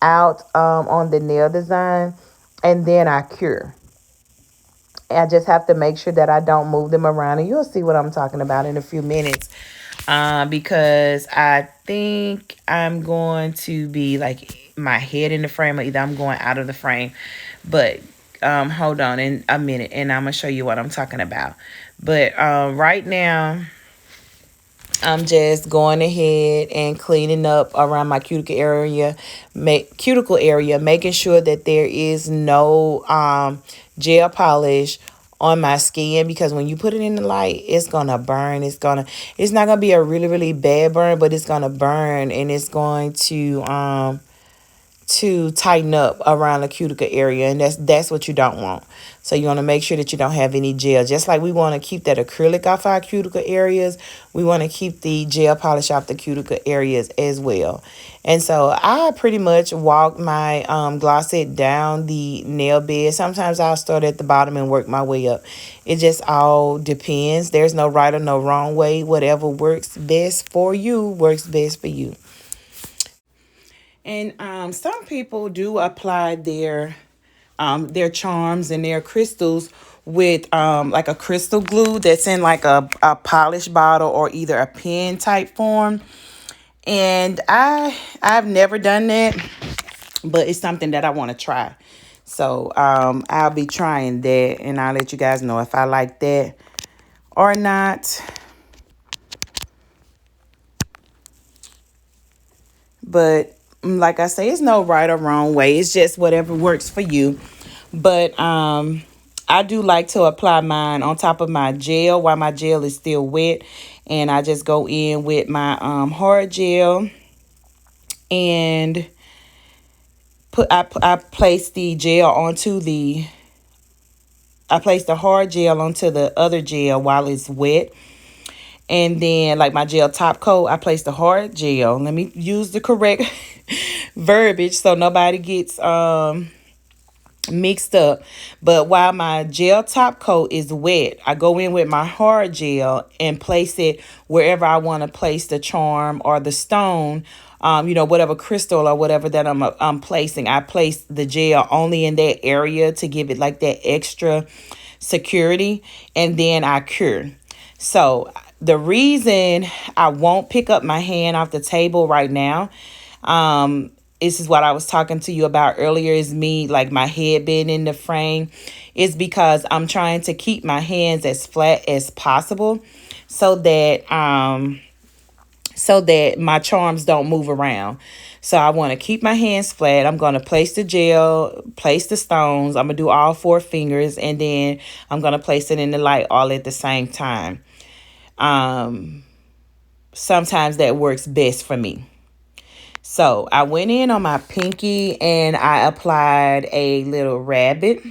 out on the nail design, and then I cure. I just have to make sure that I don't move them around, and you'll see what I'm talking about in a few minutes. Because I think I'm going to be like my head in the frame, or either I'm going out of the frame. But hold on in a minute, and I'm gonna show you what I'm talking about. But right now, I'm just going ahead and cleaning up around my cuticle area, making sure that there is no gel polish on my skin, because when you put it in the light, it's gonna burn. It's not gonna be a really, really bad burn, but it's gonna burn, and it's going to tighten up around the cuticle area, and that's what you don't want. So you want to make sure that you don't have any gel. Just like we want to keep that acrylic off our cuticle areas, we want to keep the gel polish off the cuticle areas as well. And so I pretty much walk my glossy down the nail bed. Sometimes I'll start at the bottom and work my way up. It just all depends. There's no right or no wrong way. Whatever works best for you works best for you. And some people do apply their charms and their crystals with like a crystal glue that's in like a polished bottle, or either a pen type form. And I've never done that, but it's something that I want to try. So I'll be trying that, and I'll let you guys know if I like that or not. But like I say, it's no right or wrong way. It's just whatever works for you. But I do like to apply mine on top of my gel while my gel is still wet. And I just go in with my hard gel and I place the gel onto the I place the hard gel onto the other gel while it's wet. And then, like my gel top coat, I place the hard gel. Let me use the correct verbiage so nobody gets mixed up. But while my gel top coat is wet, I go in with my hard gel and place it wherever I want to place the charm or the stone. Whatever crystal or whatever that I'm placing. I place the gel only in that area to give it like that extra security, and then I cure. So the reason I won't pick up my hand off the table right now, this is what I was talking to you about earlier, is me, like my head being in the frame, is because I'm trying to keep my hands as flat as possible so that so that my charms don't move around. So I want to keep my hands flat. I'm going to place the gel, place the stones. I'm going to do all 4 fingers, and then I'm going to place it in the light all at the same time. Um, Sometimes that works best for me. So I went in on my pinky and I applied a little rabbit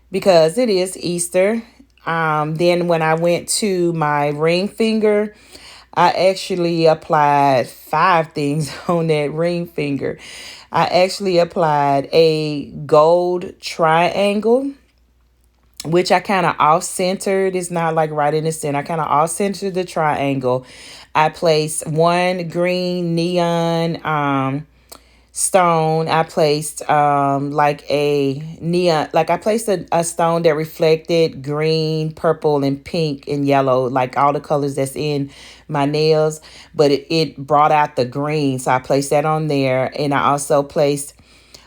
because it is Easter. Then when I went to my ring finger, I actually applied 5 things on that ring finger. I actually applied a gold triangle, which I kind of off-centered. It's not like right in the center. I kind of off-centered the triangle. I placed one green neon stone. I placed like a neon, like I placed a stone that reflected green, purple, and pink and yellow, like all the colors that's in my nails, but it brought out the green. So I placed that on there. And I also placed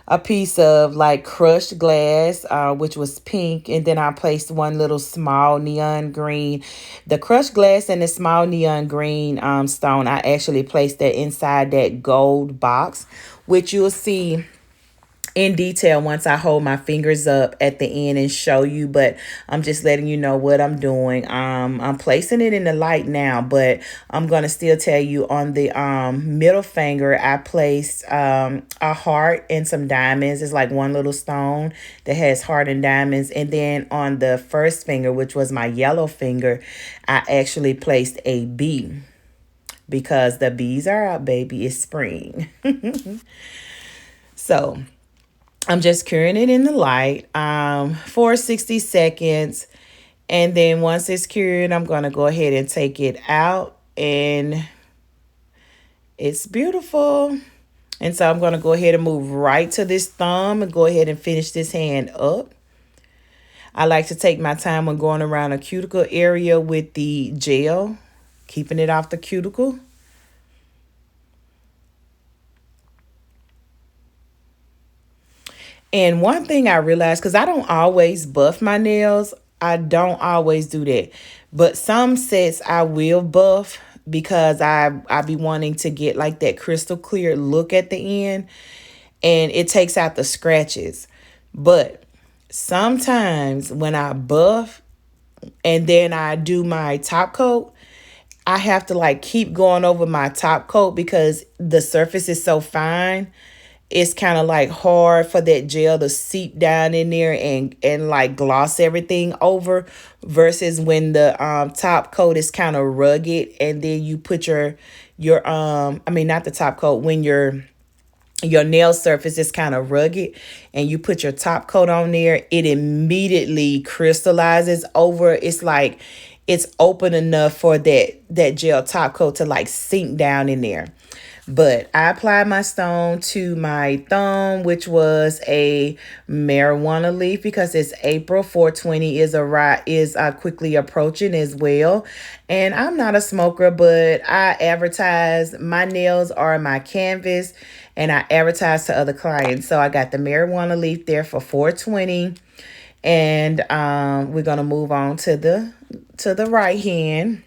a piece of like crushed glass, which was pink, and then I placed one little small neon green. The crushed glass and the small neon green stone, I actually placed that inside that gold box, which you'll see in detail once I hold my fingers up at the end and show you. But I'm just letting you know what I'm doing. I'm placing it in the light now, but I'm gonna still tell you on the middle finger I placed a heart and some diamonds. It's like one little stone that has heart and diamonds. And then on the first finger, which was my yellow finger, I actually placed a bee because the bees are out, baby. It's spring. So I'm just curing it in the light for 60 seconds. And then once it's cured, I'm going to go ahead and take it out. And it's beautiful. And so I'm going to go ahead and move right to this thumb and go ahead and finish this hand up. I like to take my time when going around a cuticle area with the gel, keeping it off the cuticle. And one thing I realized, because I don't always buff my nails, I don't always do that. But some sets I will buff because I be wanting to get like that crystal clear look at the end. And it takes out the scratches. But sometimes when I buff and then I do my top coat, I have to like keep going over my top coat because the surface is so fine. It's kind of like hard for that gel to seep down in there and like gloss everything over, versus when the top coat is kind of rugged, and then you put your I mean, not the top coat, when your nail surface is kind of rugged and you put your top coat on there, it immediately crystallizes over. It's like it's open enough for that gel top coat to like sink down in there. But I applied my stone to my thumb, which was a marijuana leaf, because it's April 420 is quickly approaching as well. And I'm not a smoker, but I advertise my nails are my canvas, and I advertise to other clients. So I got the marijuana leaf there for 420, and we're gonna move on to the right hand.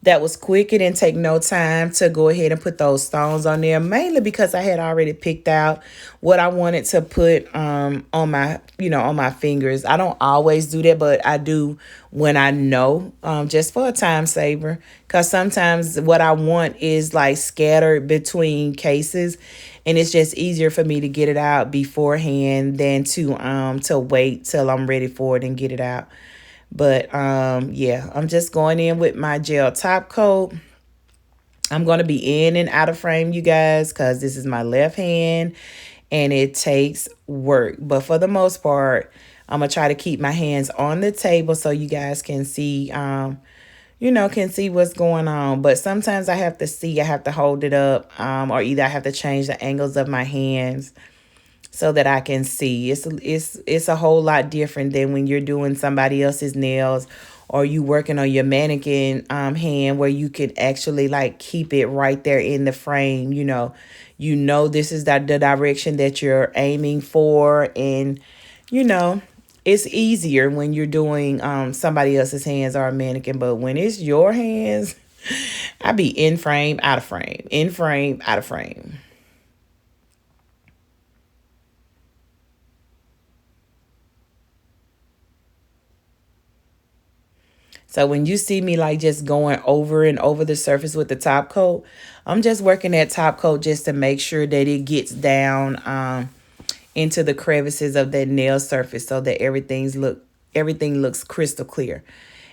That was quick. It didn't take no time to go ahead and put those stones on there, mainly because I had already picked out what I wanted to put on my, on my fingers. I don't always do that, but I do when I know, just for a time saver, because sometimes what I want is like scattered between cases, and it's just easier for me to get it out beforehand than to wait till I'm ready for it and get it out. But yeah, I'm just going in with my gel top coat. I'm going to be in and out of frame, you guys, because this is my left hand and it takes work. But for the most part, I'm going to try to keep my hands on the table so you guys can see, can see what's going on. But sometimes I have to hold it up, or either I have to change the angles of my hands so that I can see. It's a whole lot different than when you're doing somebody else's nails, or you working on your mannequin hand, where you can actually like keep it right there in the frame. This is the direction that you're aiming for, and it's easier when you're doing somebody else's hands or a mannequin. But when it's your hands, I be in frame, out of frame, in frame, out of frame. So when you see me like just going over and over the surface with the top coat, I'm just working that top coat just to make sure that it gets down into the crevices of that nail surface so that everything looks crystal clear.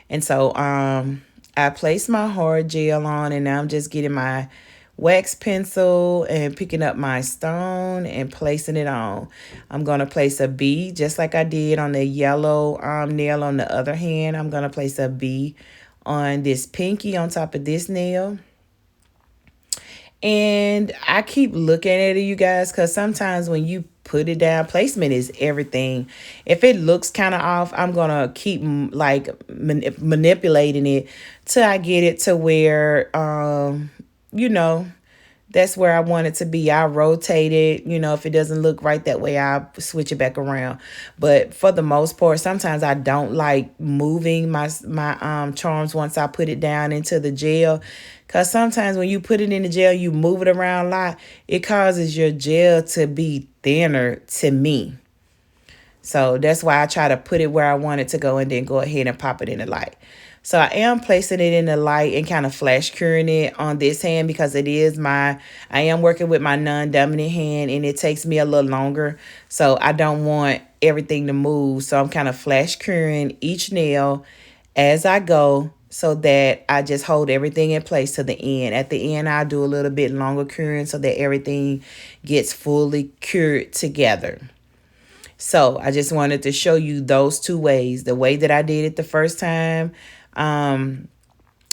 And so I placed my hard gel on, and now I'm just getting my wax pencil and picking up my stone and placing it on. I'm going to place a B just like I did on the yellow nail on the other hand. I'm going to place a B on this pinky on top of this nail. And I keep looking at it, you guys, because sometimes when you put it down, placement is everything. If it looks kind of off, I'm going to keep like manipulating it till I get it to where, you know, that's where I want it to be. I rotate it. If it doesn't look right that way, I switch it back around. But for the most part, sometimes I don't like moving my charms once I put it down into the gel. Because sometimes when you put it in the gel, you move it around a lot. It causes your gel to be thinner to me. So that's why I try to put it where I want it to go and then go ahead and pop it in the light. So I am placing it in the light and kind of flash curing it on this hand because I am working with my non-dominant hand and it takes me a little longer. So I don't want everything to move. So I'm kind of flash curing each nail as I go so that I just hold everything in place to the end. At the end, I'll do a little bit longer curing so that everything gets fully cured together. So I just wanted to show you those two ways. The way that I did it the first time, I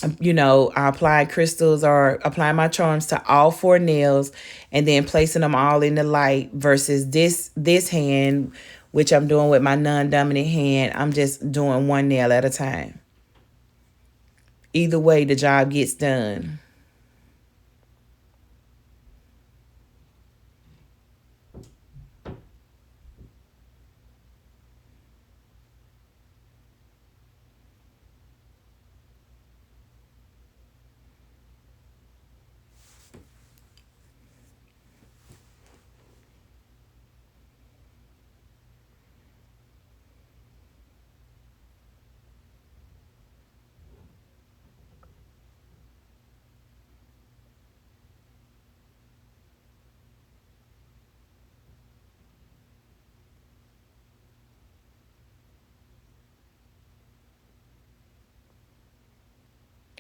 applied crystals or applying my charms to all four nails and then placing them all in the light versus this hand, which I'm doing with my non-dominant hand. I'm just doing one nail at a time. Either way, the job gets done.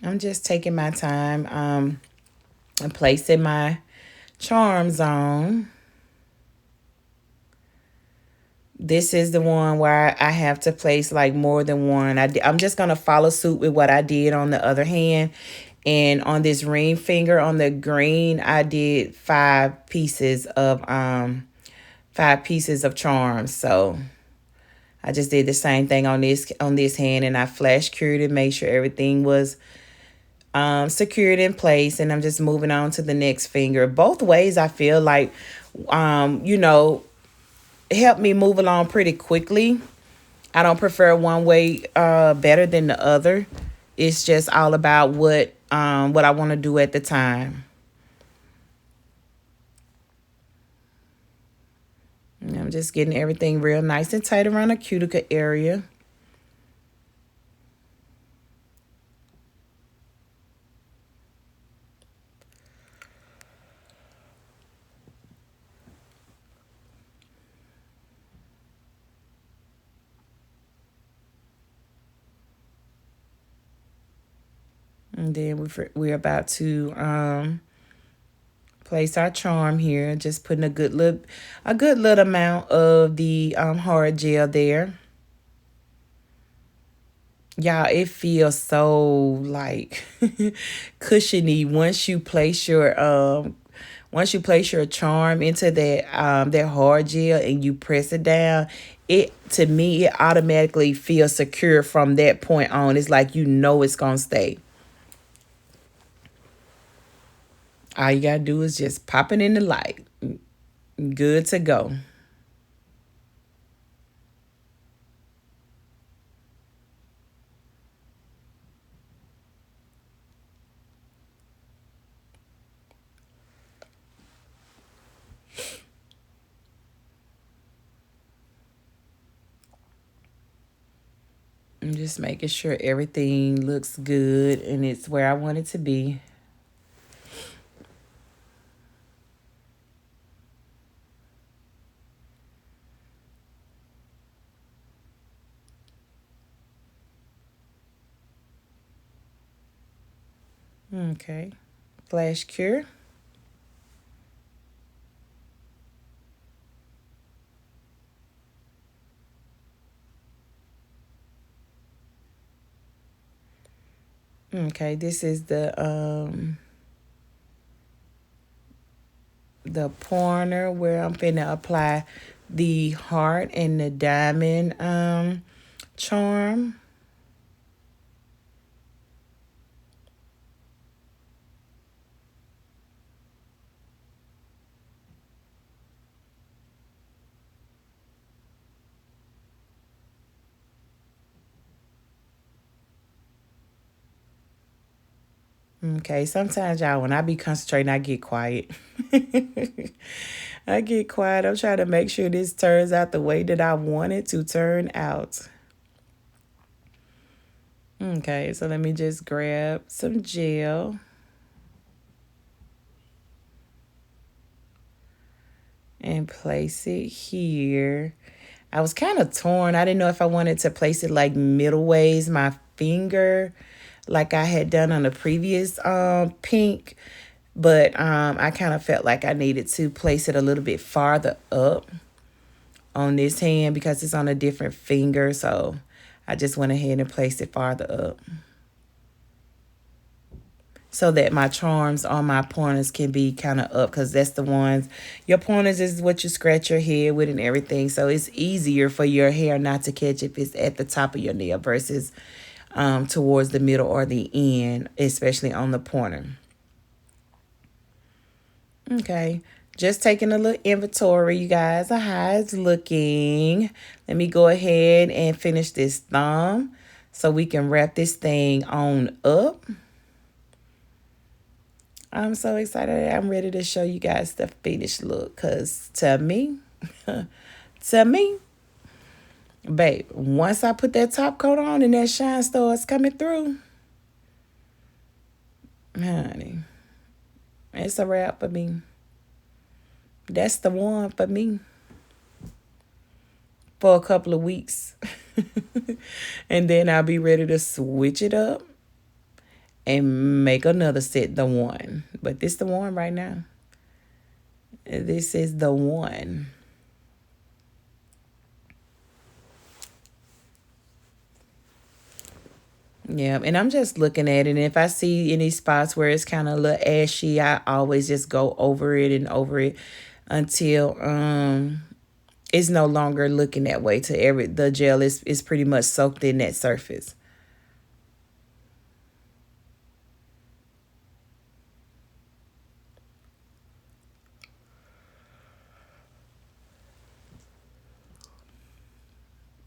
I'm just taking my time and placing my charms on. This is the one where I have to place like more than one. I'm just going to follow suit with what I did on the other hand. And on this ring finger on the green, I did five pieces of charms. So I just did the same thing on this hand, and I flash cured it, made sure everything was secured in place, and I'm just moving on to the next finger. Both ways I feel like help me move along pretty quickly. I don't prefer one way better than the other. It's just all about what I want to do at the time. And I'm just getting everything real nice and tight around the cuticle area. And then we're about to place our charm here. Just putting a good little amount of the hard gel there. Y'all, it feels so like cushiony once you place your charm into that hard gel and you press it down. To me it automatically feels secure from that point on. It's like it's gonna stay. All you gotta do is just pop it in the light. Good to go. I'm just making sure everything looks good and it's where I want it to be. Okay. Flash cure. Okay, this is the pointer where I'm finna apply the heart and the diamond charm. Okay, sometimes y'all, when I be concentrating, I get quiet. I get quiet. I'm trying to make sure this turns out the way that I want it to turn out. Okay, so let me just grab some gel. And place it here. I was kind of torn. I didn't know if I wanted to place it like middle ways, my finger, like I had done on the previous pink. But I kind of felt like I needed to place it a little bit farther up on this hand because it's on a different finger. So I just went ahead and placed it farther up, so that my charms on my pointers can be kind of up, because that's the ones, your pointers is what you scratch your head with and everything. So it's easier for your hair not to catch if it's at the top of your nail versus towards the middle or the end, especially on the pointer. Okay, just taking a little inventory, you guys, of how it's looking. Let me go ahead and finish this thumb so we can wrap this thing on up. I'm so excited. I'm ready to show you guys the finished look, because to me, babe, once I put that top coat on and that shine starts coming through, honey, it's a wrap for me. That's the one for me for a couple of weeks. And then I'll be ready to switch it up and make another set, the one. But this the one right now. This is the one. Yeah, and I'm just looking at it. And if I see any spots where it's kind of a little ashy, I always just go over it and over it until it's no longer looking that way. To the gel is pretty much soaked in that surface.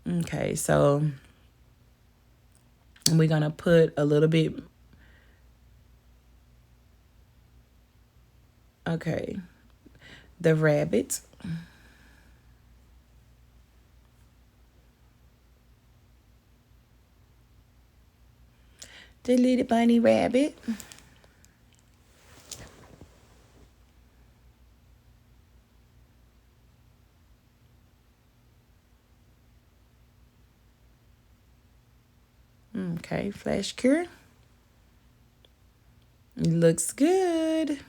Okay, so we're gonna put a little bit. Okay, the rabbit. The little bunny rabbit. Okay, flash cure. Looks good.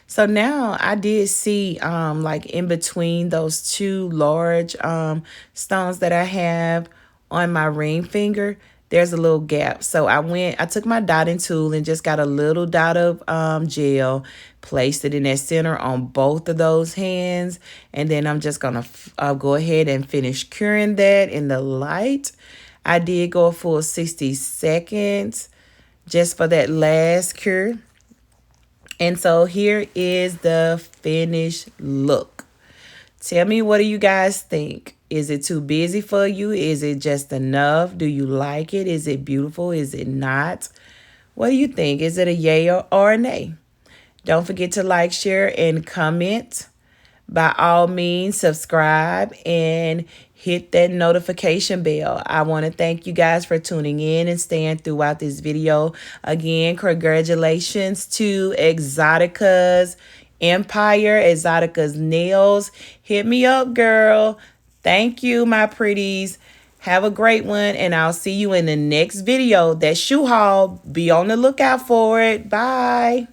So now I did see like in between those two large stones that I have on my ring finger, there's a little gap. So I took my dotting tool and just got a little dot of gel, placed it in that center on both of those hands, and then I'm just gonna go ahead and finish curing that in the light. I did go a full 60 seconds just for that last cure. And so here is the finished look. Tell me, what do you guys think? Is it too busy for you? Is it just enough? Do you like it? Is it beautiful? Is it not? What do you think? Is it a yay or a nay? Don't forget to like, share, and comment by all means, subscribe and hit that notification bell. I want to thank you guys for tuning in and staying throughout this video. Again, congratulations to Exotica's Empire, Exotica's Nails. Hit me up, girl. Thank you, my pretties. Have a great one, and I'll see you in the next video. That shoe haul, be on the lookout for it. Bye.